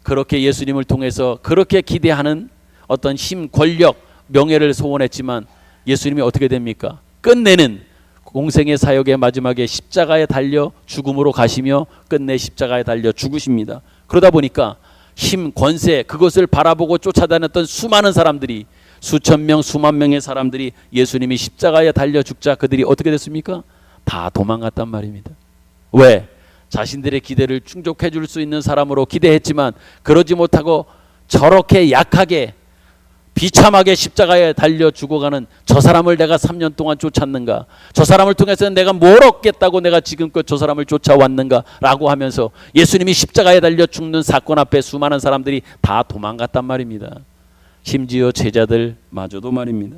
그렇게 예수님을 통해서 그렇게 기대하는 어떤 힘, 권력, 명예를 소원했지만 예수님이 어떻게 됩니까? 끝내는 공생의 사역의 마지막에 십자가에 달려 죽음으로 가시며 끝내 십자가에 달려 죽으십니다. 그러다 보니까 힘, 권세, 그것을 바라보고 쫓아다녔던 수많은 사람들이, 수천 명, 수만 명의 사람들이 예수님이 십자가에 달려 죽자 그들이 어떻게 됐습니까? 다 도망갔단 말입니다. 왜? 자신들의 기대를 충족해 줄 수 있는 사람으로 기대했지만 그러지 못하고 저렇게 약하게 비참하게 십자가에 달려 죽어가는 저 사람을 내가 3년 동안 쫓았는가, 저 사람을 통해서 내가 뭘 얻겠다고 내가 지금껏 저 사람을 쫓아왔는가 라고 하면서 예수님이 십자가에 달려 죽는 사건 앞에 수많은 사람들이 다 도망갔단 말입니다. 심지어 제자들마저도 말입니다.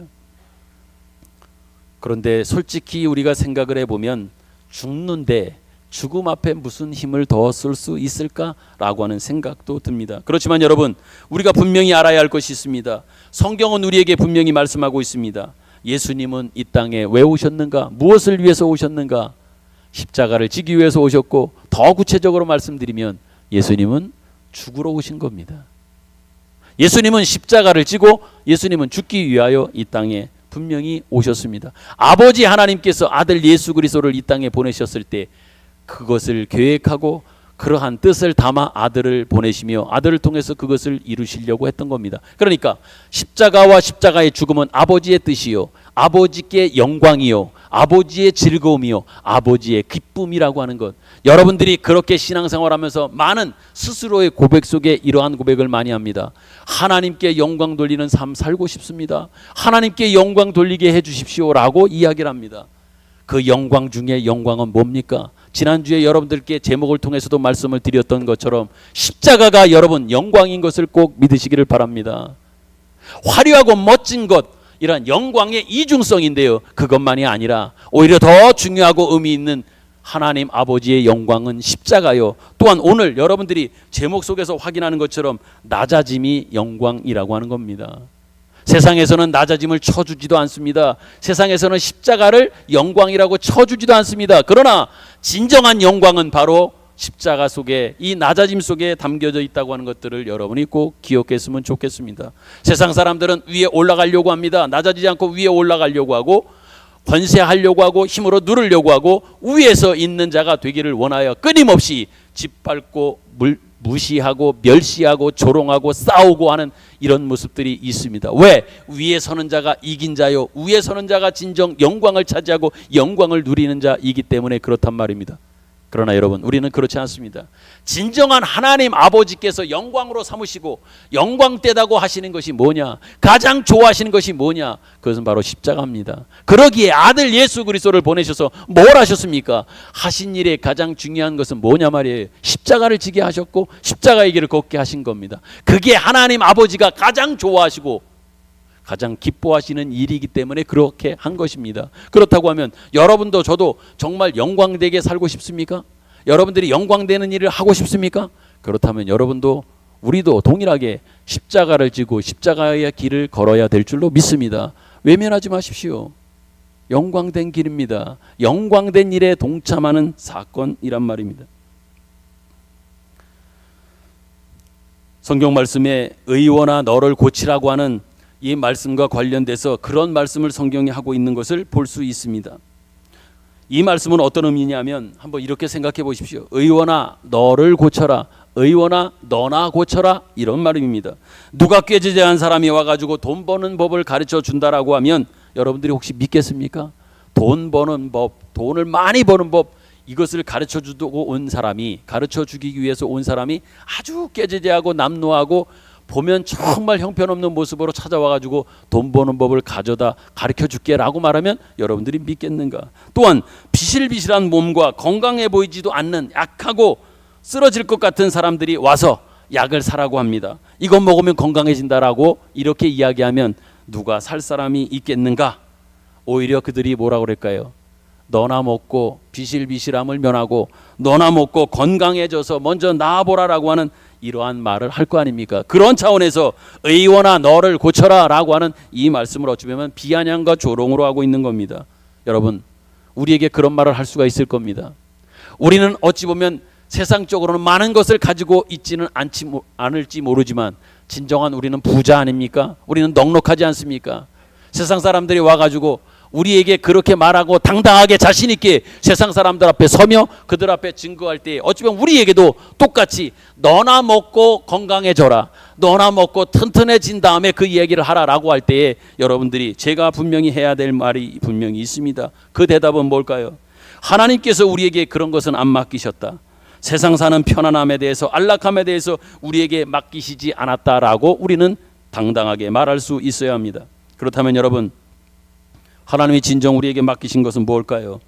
그런데 솔직히 우리가 생각을 해보면 죽는데 죽음 앞에 무슨 힘을 더 쓸 수 있을까라고 하는 생각도 듭니다. 그렇지만 여러분, 우리가 분명히 알아야 할 것이 있습니다. 성경은 우리에게 분명히 말씀하고 있습니다. 예수님은 이 땅에 왜 오셨는가? 무엇을 위해서 오셨는가? 십자가를 지기 위해서 오셨고, 더 구체적으로 말씀드리면 예수님은 죽으러 오신 겁니다. 예수님은 십자가를 지고 예수님은 죽기 위하여 이 땅에 분명히 오셨습니다. 아버지 하나님께서 아들 예수 그리스도를 이 땅에 보내셨을 때 그것을 계획하고 그러한 뜻을 담아 아들을 보내시며 아들을 통해서 그것을 이루시려고 했던 겁니다. 그러니까 십자가와 십자가의 죽음은 아버지의 뜻이요, 아버지께 영광이요, 아버지의 즐거움이요, 아버지의 기쁨이라고 하는 것. 여러분들이 그렇게 신앙생활하면서 많은 스스로의 고백 속에 이러한 고백을 많이 합니다. 하나님께 영광 돌리는 삶 살고 싶습니다. 하나님께 영광 돌리게 해주십시오라고 이야기를 합니다. 그 영광 중에 영광은 뭡니까? 지난주에 여러분들께 제목을 통해서도 말씀을 드렸던 것처럼 십자가가 여러분 영광인 것을 꼭 믿으시기를 바랍니다. 화려하고 멋진 것, 이런 영광의 이중성인데요, 그것만이 아니라 오히려 더 중요하고 의미 있는 하나님 아버지의 영광은 십자가요, 또한 오늘 여러분들이 제목 속에서 확인하는 것처럼 낮아짐이 영광이라고 하는 겁니다. 세상에서는 낮아짐을 쳐주지도 않습니다. 세상에서는 십자가를 영광이라고 쳐주지도 않습니다. 그러나 진정한 영광은 바로 십자가 속에, 이 낮아짐 속에 담겨져 있다고 하는 것들을 여러분이 꼭 기억했으면 좋겠습니다. 세상 사람들은 위에 올라가려고 합니다. 낮아지지 않고 위에 올라가려고 하고, 권세하려고 하고, 힘으로 누르려고 하고, 위에서 있는 자가 되기를 원하여 끊임없이 짓밟고 무시하고 멸시하고 조롱하고 싸우고 하는 이런 모습들이 있습니다. 왜? 위에 서는 자가 이긴 자요, 위에 서는 자가 진정 영광을 차지하고 영광을 누리는 자이기 때문에 그렇단 말입니다. 그러나 여러분, 우리는 그렇지 않습니다. 진정한 하나님 아버지께서 영광으로 삼으시고 영광되다고 하시는 것이 뭐냐? 가장 좋아하시는 것이 뭐냐? 그것은 바로 십자가입니다. 그러기에 아들 예수 그리스도를 보내셔서 뭘 하셨습니까? 하신 일에 가장 중요한 것은 뭐냐 말이에요. 십자가를 지게 하셨고 십자가의 길을 걷게 하신 겁니다. 그게 하나님 아버지가 가장 좋아하시고 가장 기뻐하시는 일이기 때문에 그렇게 한 것입니다. 그렇다고 하면 여러분도 저도 정말 영광되게 살고 싶습니까? 여러분들이 영광되는 일을 하고 싶습니까? 그렇다면 여러분도 우리도 동일하게 십자가를 지고 십자가의 길을 걸어야 될 줄로 믿습니다. 외면하지 마십시오. 영광된 길입니다. 영광된 일에 동참하는 사건이란 말입니다. 성경 말씀에 의원아 너를 고치라고 하는 이 말씀과 관련돼서 그런 말씀을 성경에 하고 있는 것을 볼 수 있습니다. 이 말씀은 어떤 의미냐면 한번 이렇게 생각해 보십시오. 의원아 너를 고쳐라, 의원아 너나 고쳐라, 이런 말입니다. 누가 꾀지대한 사람이 와가지고 돈 버는 법을 가르쳐 준다라고 하면 여러분들이 혹시 믿겠습니까? 돈 버는 법, 돈을 많이 버는 법, 이것을 가르쳐 주고 온 사람이, 가르쳐 주기 위해서 온 사람이 아주 꾀지대하고 남노하고 보면 정말 형편없는 모습으로 찾아와가지고 돈 버는 법을 가져다 가르쳐 줄게라고 말하면 여러분들이 믿겠는가? 또한 비실비실한 몸과 건강해 보이지도 않는 약하고 쓰러질 것 같은 사람들이 와서 약을 사라고 합니다. 이것 먹으면 건강해진다라고 이렇게 이야기하면 누가 살 사람이 있겠는가? 오히려 그들이 뭐라고 그럴까요? 너나 먹고 비실비실함을 면하고 너나 먹고 건강해져서 먼저 나아보라라고 하는 이러한 말을 할 거 아닙니까? 그런 차원에서 의원아 너를 고쳐라 라고 하는 이 말씀을 어찌 보면 비아냥과 조롱으로 하고 있는 겁니다. 여러분, 우리에게 그런 말을 할 수가 있을 겁니다. 우리는 어찌 보면 세상적으로는 많은 것을 가지고 있지는 않을지 모르지만 진정한 우리는 부자 아닙니까? 우리는 넉넉하지 않습니까? 세상 사람들이 와가지고 우리에게 그렇게 말하고 당당하게 자신 있게 세상 사람들 앞에 서며 그들 앞에 증거할 때 어찌 보면 우리에게도 똑같이 너나 먹고 건강해져라, 너나 먹고 튼튼해진 다음에 그 이야기를 하라라고 할 때에 여러분들이 제가 분명히 해야 될 말이 분명히 있습니다. 그 대답은 뭘까요? 하나님께서 우리에게 그런 것은 안 맡기셨다. 세상 사는 편안함에 대해서, 안락함에 대해서 우리에게 맡기시지 않았다라고 우리는 당당하게 말할 수 있어야 합니다. 그렇다면 여러분, 하나님이 진정 우리에게 맡기신 것은 뭘까요?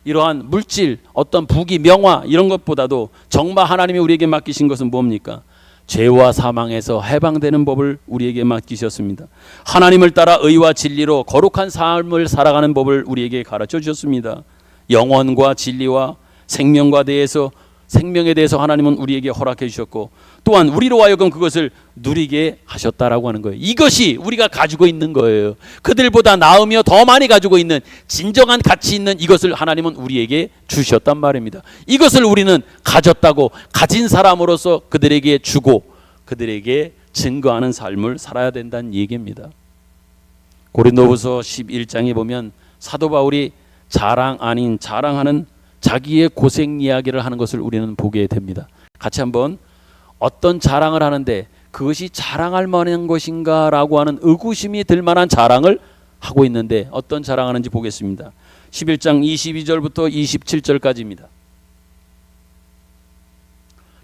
이러한 물질, 어떤 부귀, 명화 이런 것보다도 정말 하나님이 우리에게 맡기신 것은 뭡니까? 죄와 사망에서 해방되는 법을 우리에게 맡기셨습니다. 하나님을 따라 의와 진리로 거룩한 삶을 살아가는 법을 우리에게 가르쳐 주셨습니다. 영원과 진리와 생명에 대해서 하나님은 우리에게 허락해 주셨고 또한 우리로 하여금 그것을 누리게 하셨다라고 하는 거예요. 이것이 우리가 가지고 있는 거예요. 그들보다 나으며 더 많이 가지고 있는 진정한 가치 있는 이것을 하나님은 우리에게 주셨단 말입니다. 이것을 우리는 가졌다고 가진 사람으로서 그들에게 주고 그들에게 증거하는 삶을 살아야 된다는 얘기입니다. 고린도후서 11장에 보면 사도 바울이 자랑 아닌 자랑하는 자기의 고생 이야기를 하는 것을 우리는 보게 됩니다. 같이 한번 어떤 자랑을 하는데 그것이 자랑할 만한 것인가 라고 하는 의구심이 들 만한 자랑을 하고 있는데 어떤 자랑하는지 보겠습니다. 11장 22절부터 27절까지입니다.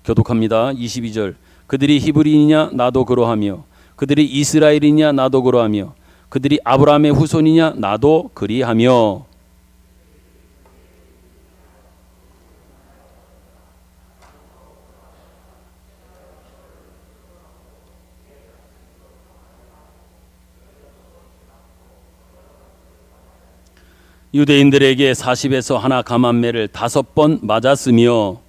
교독합니다. 22절. 그들이 히브리이냐 나도 그러하며 그들이 이스라엘이냐 나도 그러하며 그들이 아브라함의 후손이냐 나도 그리하며. 유대인들에게 40에서 하나 감한매를 5번 맞았으며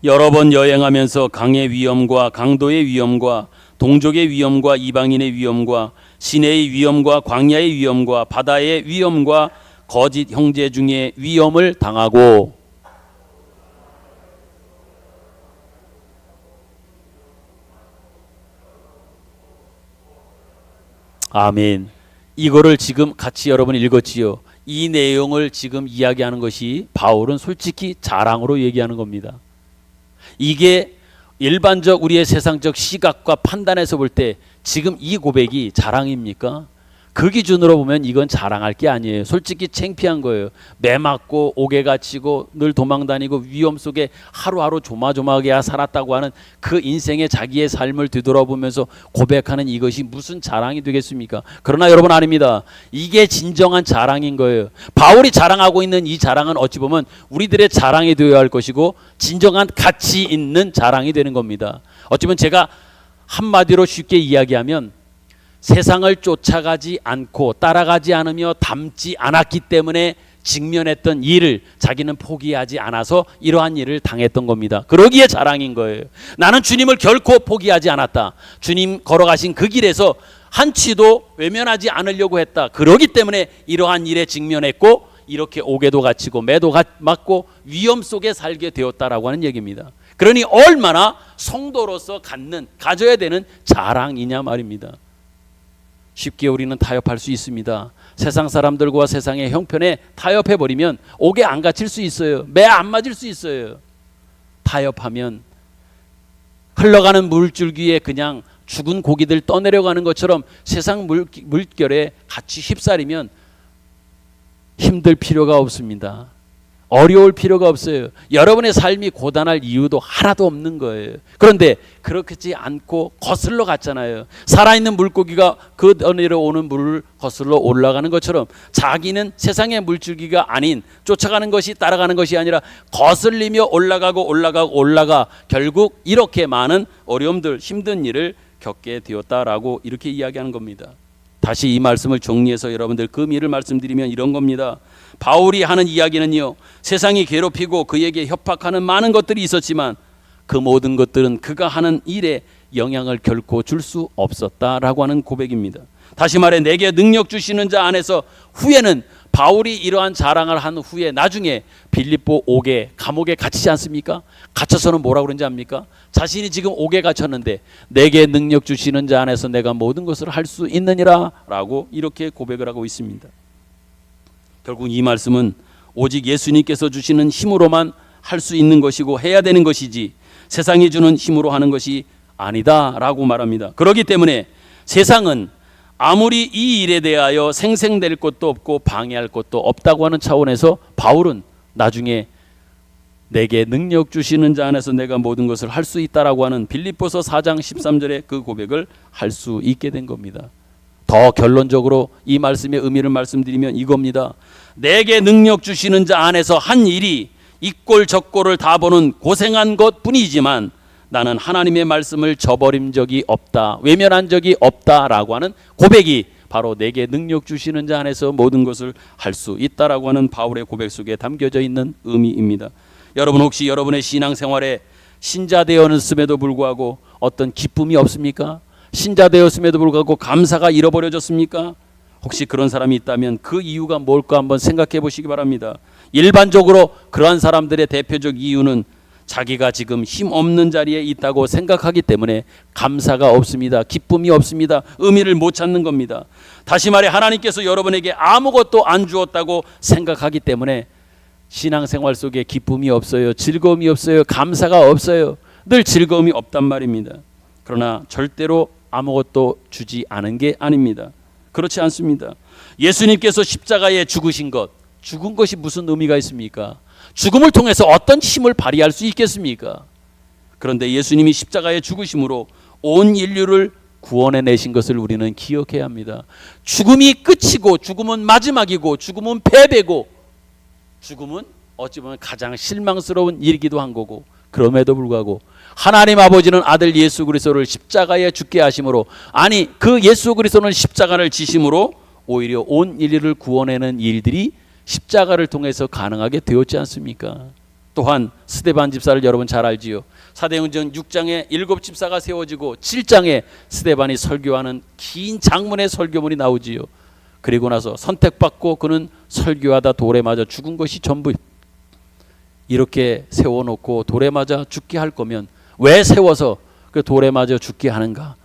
여러 번 여행하면서 강의 위험과 강도의 위험과 동족의 위험과 이방인의 위험과 시내의 위험과 광야의 위험과 바다의 위험과 거짓 형제 중에 위험을 당하고 아멘. 이거를 지금 같이 여러분 읽었지요. 이 내용을 지금 이야기하는 것이 바울은 솔직히 자랑으로 얘기하는 겁니다. 이게 일반적 우리의 세상적 시각과 판단에서 볼 때 지금 이 고백이 자랑입니까? 그 기준으로 보면 이건 자랑할 게 아니에요. 솔직히 창피한 거예요. 매 맞고 옥에 갇히고 늘 도망다니고 위험 속에 하루하루 조마조마하게 살았다고 하는 그 인생의 자기의 삶을 뒤돌아보면서 고백하는 이것이 무슨 자랑이 되겠습니까? 그러나 여러분 아닙니다. 이게 진정한 자랑인 거예요. 바울이 자랑하고 있는 이 자랑은 어찌 보면 우리들의 자랑이 되어야 할 것이고 진정한 가치 있는 자랑이 되는 겁니다. 어찌 보면 제가 한마디로 쉽게 이야기하면 세상을 쫓아가지 않고 따라가지 않으며 닮지 않았기 때문에 직면했던 일을 자기는 포기하지 않아서 이러한 일을 당했던 겁니다. 그러기에 자랑인 거예요. 나는 주님을 결코 포기하지 않았다. 주님 걸어가신 그 길에서 한치도 외면하지 않으려고 했다. 그러기 때문에 이러한 일에 직면했고 이렇게 옥에도 갇히고 매도 맞고 위험 속에 살게 되었다라고 하는 얘기입니다. 그러니 얼마나 성도로서 가져야 되는 자랑이냐 말입니다. 쉽게 우리는 타협할 수 있습니다. 세상 사람들과 세상의 형편에 타협해버리면 옥에 안 갇힐 수 있어요. 매 안 맞을 수 있어요. 타협하면 흘러가는 물줄기에 그냥 죽은 고기들 떠내려가는 것처럼 세상 물결에 같이 휩싸리면 힘들 필요가 없습니다. 어려울 필요가 없어요. 여러분의 삶이 고단할 이유도 하나도 없는 거예요. 그런데 그렇지 않고 거슬러 갔잖아요. 살아있는 물고기가 그 내려오는 물을 거슬러 올라가는 것처럼 자기는 세상의 물줄기가 아닌 쫓아가는 것이 따라가는 것이 아니라 거슬리며 올라가 결국 이렇게 많은 어려움들 힘든 일을 겪게 되었다라고 이렇게 이야기하는 겁니다. 다시 이 말씀을 정리해서 여러분들 그 의미를 말씀드리면 이런 겁니다. 바울이 하는 이야기는요, 세상이 괴롭히고 그에게 협박하는 많은 것들이 있었지만 그 모든 것들은 그가 하는 일에 영향을 결코 줄 수 없었다라고 하는 고백입니다. 다시 말해 내게 능력 주시는 자 안에서 후에는 바울이 이러한 자랑을 한 후에 나중에 빌립보 옥에 감옥에 갇히지 않습니까? 갇혀서는 뭐라고 그런지 압니까? 자신이 지금 옥에 갇혔는데 내게 능력 주시는 자 안에서 내가 모든 것을 할 수 있느니라 라고 이렇게 고백을 하고 있습니다. 결국 이 말씀은 오직 예수님께서 주시는 힘으로만 할 수 있는 것이고 해야 되는 것이지 세상이 주는 힘으로 하는 것이 아니다 라고 말합니다. 그렇기 때문에 세상은 아무리 이 일에 대하여 생생될 것도 없고 방해할 것도 없다고 하는 차원에서 바울은 나중에 내게 능력 주시는 자 안에서 내가 모든 것을 할 수 있다라고 하는 빌립보서 4장 13절의 그 고백을 할 수 있게 된 겁니다. 더 결론적으로 이 말씀의 의미를 말씀드리면 이겁니다. 내게 능력 주시는 자 안에서 한 일이 이꼴 저꼴을 다 보는 고생한 것뿐이지만 나는 하나님의 말씀을 저버린 적이 없다, 외면한 적이 없다라고 하는 고백이 바로 내게 능력 주시는 자 안에서 모든 것을 할 수 있다라고 하는 바울의 고백 속에 담겨져 있는 의미입니다. 여러분 혹시 여러분의 신앙생활에 신자 되었음에도 불구하고 어떤 기쁨이 없습니까? 신자 되었음에도 불구하고 감사가 잃어버려졌습니까? 혹시 그런 사람이 있다면 그 이유가 뭘까 한번 생각해 보시기 바랍니다. 일반적으로 그러한 사람들의 대표적 이유는 자기가 지금 힘없는 자리에 있다고 생각하기 때문에 감사가 없습니다. 기쁨이 없습니다. 의미를 못 찾는 겁니다. 다시 말해 하나님께서 여러분에게 아무것도 안 주었다고 생각하기 때문에 신앙생활 속에 기쁨이 없어요. 즐거움이 없어요. 감사가 없어요. 늘 즐거움이 없단 말입니다. 그러나 절대로 아무것도 주지 않은 게 아닙니다. 그렇지 않습니다. 예수님께서 십자가에 죽으신 것, 죽은 것이 무슨 의미가 있습니까? 죽음을 통해서 어떤 힘을 발휘할 수 있겠습니까? 그런데 예수님이 십자가에 죽으심으로 온 인류를 구원해 내신 것을 우리는 기억해야 합니다. 죽음이 끝이고 죽음은 마지막이고 죽음은 패배고 죽음은 어찌 보면 가장 실망스러운 일이기도 한 거고 그럼에도 불구하고 하나님 아버지는 아들 예수 그리스도를 십자가에 죽게 하심으로 아니 그 예수 그리스도는 십자가를 지심으로 오히려 온 인류를 구원하는 일들이 십자가를 통해서 가능하게 되었지 않습니까? 또한 스데반 집사를 여러분 잘 알지요. 사도행전 6장에 7집사가 세워지고 7장에 스데반이 설교하는 긴 장문의 설교문이 나오지요. 그리고 나서 선택받고 그는 설교하다 돌에 맞아 죽은 것이 전부. 이렇게 세워놓고 돌에 맞아 죽게 할 거면 왜 세워서 그 돌에 맞아 죽게 하는가?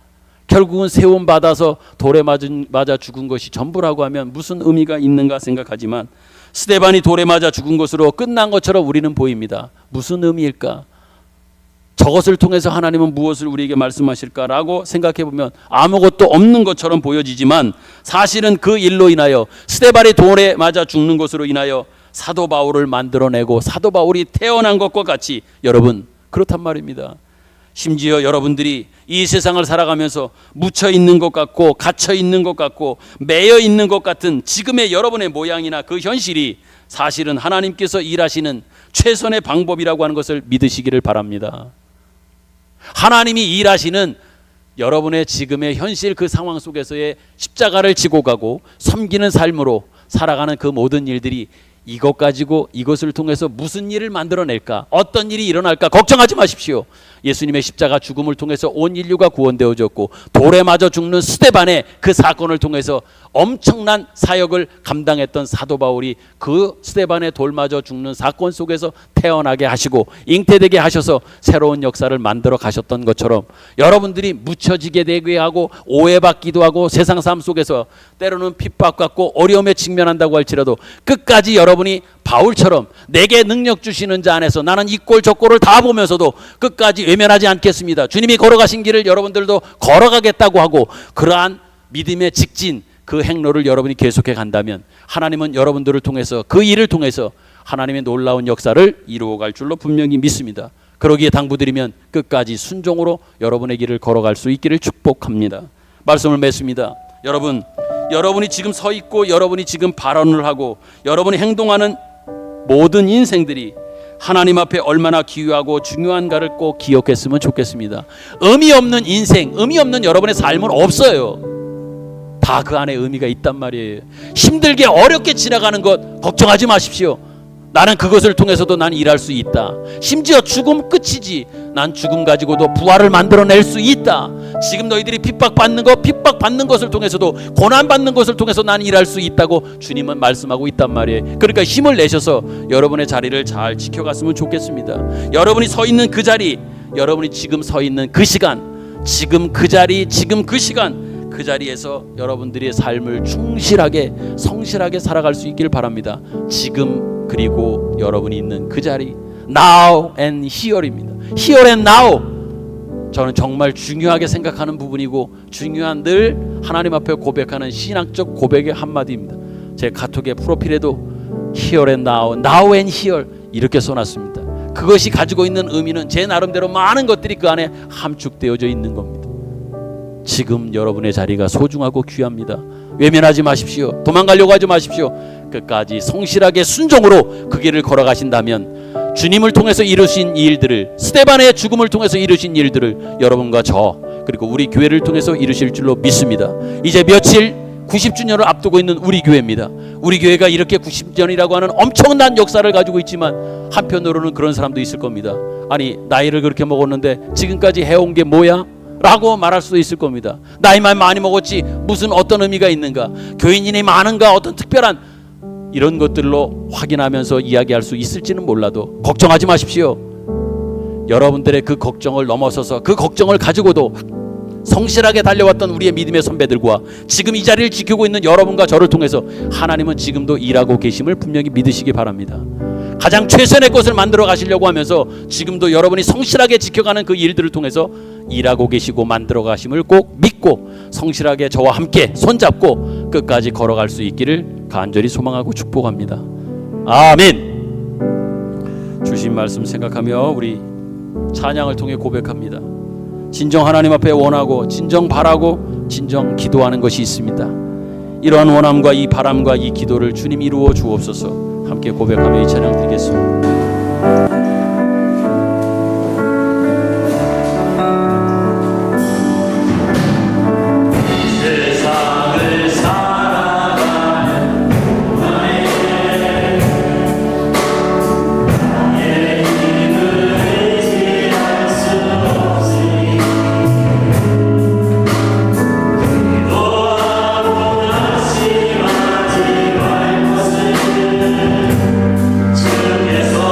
결국은 세움 받아서 돌에 맞아 죽은 것이 전부라고 하면 무슨 의미가 있는가 생각하지만 스데반이 돌에 맞아 죽은 것으로 끝난 것처럼 우리는 보입니다. 무슨 의미일까? 저것을 통해서 하나님은 무엇을 우리에게 말씀하실까라고 생각해 보면 아무것도 없는 것처럼 보여지지만 사실은 그 일로 인하여 스데반이 돌에 맞아 죽는 것으로 인하여 사도 바울을 만들어내고 사도 바울이 태어난 것과 같이 여러분 그렇단 말입니다. 심지어 여러분들이 이 세상을 살아가면서 묻혀 있는 것 같고 갇혀 있는 것 같고 매여 있는 것 같은 지금의 여러분의 모양이나 그 현실이 사실은 하나님께서 일하시는 최선의 방법이라고 하는 것을 믿으시기를 바랍니다. 하나님이 일하시는 여러분의 지금의 현실 그 상황 속에서의 십자가를 지고 가고 섬기는 삶으로 살아가는 그 모든 일들이 이것 가지고 이것을 통해서 무슨 일을 만들어낼까? 어떤 일이 일어날까? 걱정하지 마십시오. 예수님의 십자가 죽음을 통해서 온 인류가 구원되어졌고 돌에 맞아 죽는 스데반의 그 사건을 통해서 엄청난 사역을 감당했던 사도 바울이 그 스데반에 돌 맞아 죽는 사건 속에서 태어나게 하시고 잉태되게 하셔서 새로운 역사를 만들어 가셨던 것처럼 여러분들이 묻혀지게 되게 하고 오해받기도 하고 세상 삶 속에서 때로는 핍박받고 어려움에 직면한다고 할지라도 끝까지 여러분이 바울처럼 내게 능력 주시는 자 안에서 나는 이 꼴 저 꼴을 다 보면서도 끝까지 외면하지 않겠습니다. 주님이 걸어가신 길을 여러분들도 걸어가겠다고 하고 그러한 믿음의 직진 그 행로를 여러분이 계속해 간다면 하나님은 여러분들을 통해서 그 일을 통해서 하나님의 놀라운 역사를 이루어갈 줄로 분명히 믿습니다. 그러기에 당부드리면 끝까지 순종으로 여러분의 길을 걸어갈 수 있기를 축복합니다. 말씀을 맺습니다. 여러분이 지금 서 있고 여러분이 지금 발언을 하고 여러분이 행동하는 모든 인생들이 하나님 앞에 얼마나 귀하고 중요한가를 꼭 기억했으면 좋겠습니다. 의미 없는 인생, 의미 없는 여러분의 삶은 없어요. 다 그 안에 의미가 있단 말이에요. 힘들게 어렵게 지나가는 것 걱정하지 마십시오. 나는 그것을 통해서도 난 일할 수 있다. 심지어 죽음 끝이지 난 죽음 가지고도 부활을 만들어낼 수 있다. 지금 너희들이 핍박받는 것을 통해서도 고난받는 것을 통해서 난 일할 수 있다고 주님은 말씀하고 있단 말이에요. 그러니까 힘을 내셔서 여러분의 자리를 잘 지켜갔으면 좋겠습니다. 여러분이 서 있는 그 자리, 여러분이 지금 서 있는 그 시간, 지금 그 자리, 지금 그 시간, 그 자리에서 여러분들의 삶을 충실하게 성실하게 살아갈 수 있기를 바랍니다. 지금 그리고 여러분이 있는 그 자리, now and here입니다. here and now. 저는 정말 중요하게 생각하는 부분이고 중요한 늘 하나님 앞에 고백하는 신학적 고백의 한마디입니다. 제 카톡의 프로필에도 here and now, now and here 이렇게 써놨습니다. 그것이 가지고 있는 의미는 제 나름대로 많은 것들이 그 안에 함축되어져 있는 겁니다. 지금 여러분의 자리가 소중하고 귀합니다. 외면하지 마십시오. 도망가려고 하지 마십시오. 끝까지 성실하게 순종으로 그 길을 걸어가신다면 주님을 통해서 이루신 이 일들을, 스데반의 죽음을 통해서 이루신 일들을 여러분과 저 그리고 우리 교회를 통해서 이루실 줄로 믿습니다. 이제 며칠 90주년을 앞두고 있는 우리 교회입니다. 우리 교회가 이렇게 90년이라고 하는 엄청난 역사를 가지고 있지만 한편으로는 그런 사람도 있을 겁니다. 아니 나이를 그렇게 먹었는데 지금까지 해온 게 뭐야? 라고 말할 수도 있을 겁니다. 나이만 많이 먹었지 무슨 어떤 의미가 있는가? 교인이 많은가? 어떤 특별한 이런 것들로 확인하면서 이야기할 수 있을지는 몰라도 걱정하지 마십시오. 여러분들의 그 걱정을 넘어서서 그 걱정을 가지고도 성실하게 달려왔던 우리의 믿음의 선배들과 지금 이 자리를 지키고 있는 여러분과 저를 통해서 하나님은 지금도 일하고 계심을 분명히 믿으시기 바랍니다. 가장 최선의 것을 만들어 가시려고 하면서 지금도 여러분이 성실하게 지켜가는 그 일들을 통해서 일하고 계시고 만들어 가심을 꼭 믿고 성실하게 저와 함께 손잡고 끝까지 걸어갈 수 있기를 간절히 소망하고 축복합니다. 아멘. 주신 말씀 생각하며 우리 찬양을 통해 고백합니다. 진정 하나님 앞에 원하고 진정 바라고 진정 기도하는 것이 있습니다. 이러한 원함과 이 바람과 이 기도를 주님 이루어 주옵소서. 함께 고백하며 이 찬양 드리겠습니다. 주께서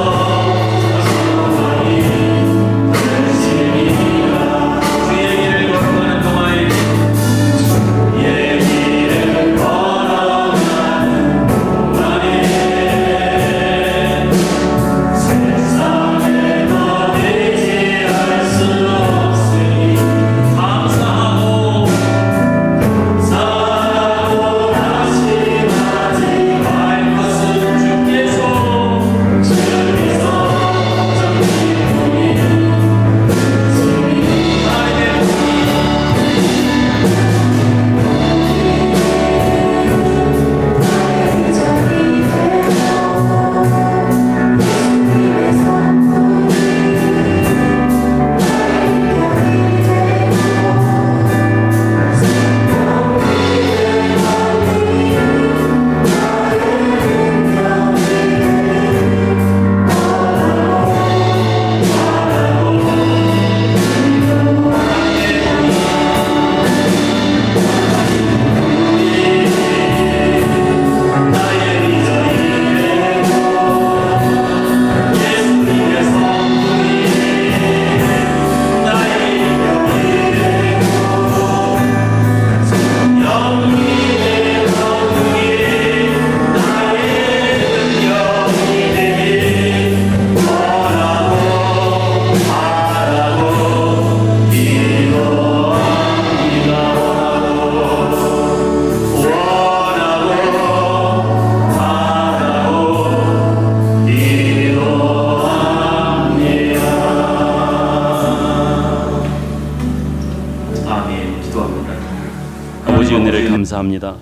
아버지 은혜를 감사합니다.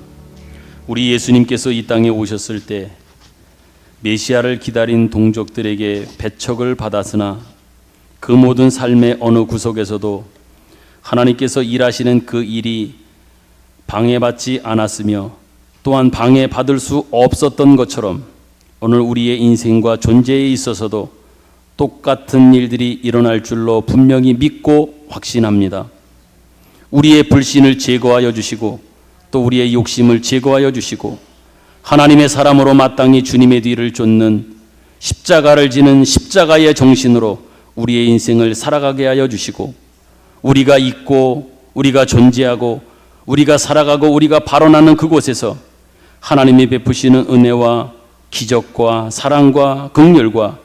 우리 예수님께서 이 땅에 오셨을 때 메시아를 기다린 동족들에게 배척을 받았으나 그 모든 삶의 어느 구석에서도 하나님께서 일하시는 그 일이 방해받지 않았으며 또한 방해받을 수 없었던 것처럼 오늘 우리의 인생과 존재에 있어서도 똑같은 일들이 일어날 줄로 분명히 믿고 확신합니다. 우리의 불신을 제거하여 주시고 또 우리의 욕심을 제거하여 주시고 하나님의 사람으로 마땅히 주님의 뒤를 쫓는 십자가를 지는 십자가의 정신으로 우리의 인생을 살아가게 하여 주시고 우리가 있고 우리가 존재하고 우리가 살아가고 우리가 발원하는 그곳에서 하나님이 베푸시는 은혜와 기적과 사랑과 긍휼과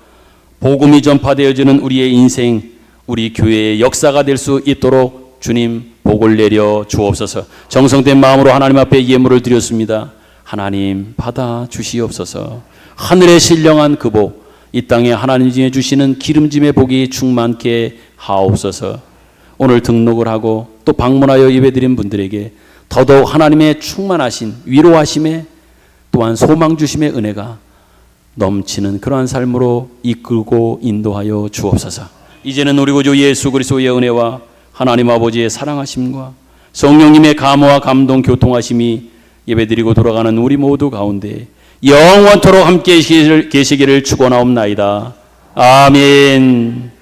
복음이 전파되어지는 우리의 인생, 우리 교회의 역사가 될 수 있도록 주님 복을 내려 주옵소서. 정성된 마음으로 하나님 앞에 예물을 드렸습니다. 하나님 받아 주시옵소서. 하늘의 신령한 그 복, 이 땅에 하나님이 주시는 기름짐의 복이 충만케 하옵소서. 오늘 등록을 하고 또 방문하여 예배드린 분들에게 더더욱 하나님의 충만하신 위로하심에 또한 소망 주심의 은혜가 넘치는 그러한 삶으로 이끌고 인도하여 주옵소서. 이제는 우리 구주 예수 그리스도의 은혜와 하나님 아버지의 사랑하심과 성령님의 감화와 감동 교통하심이 예배드리고 돌아가는 우리 모두 가운데 영원토록 함께 계시기를 축원하옵나이다. 아멘.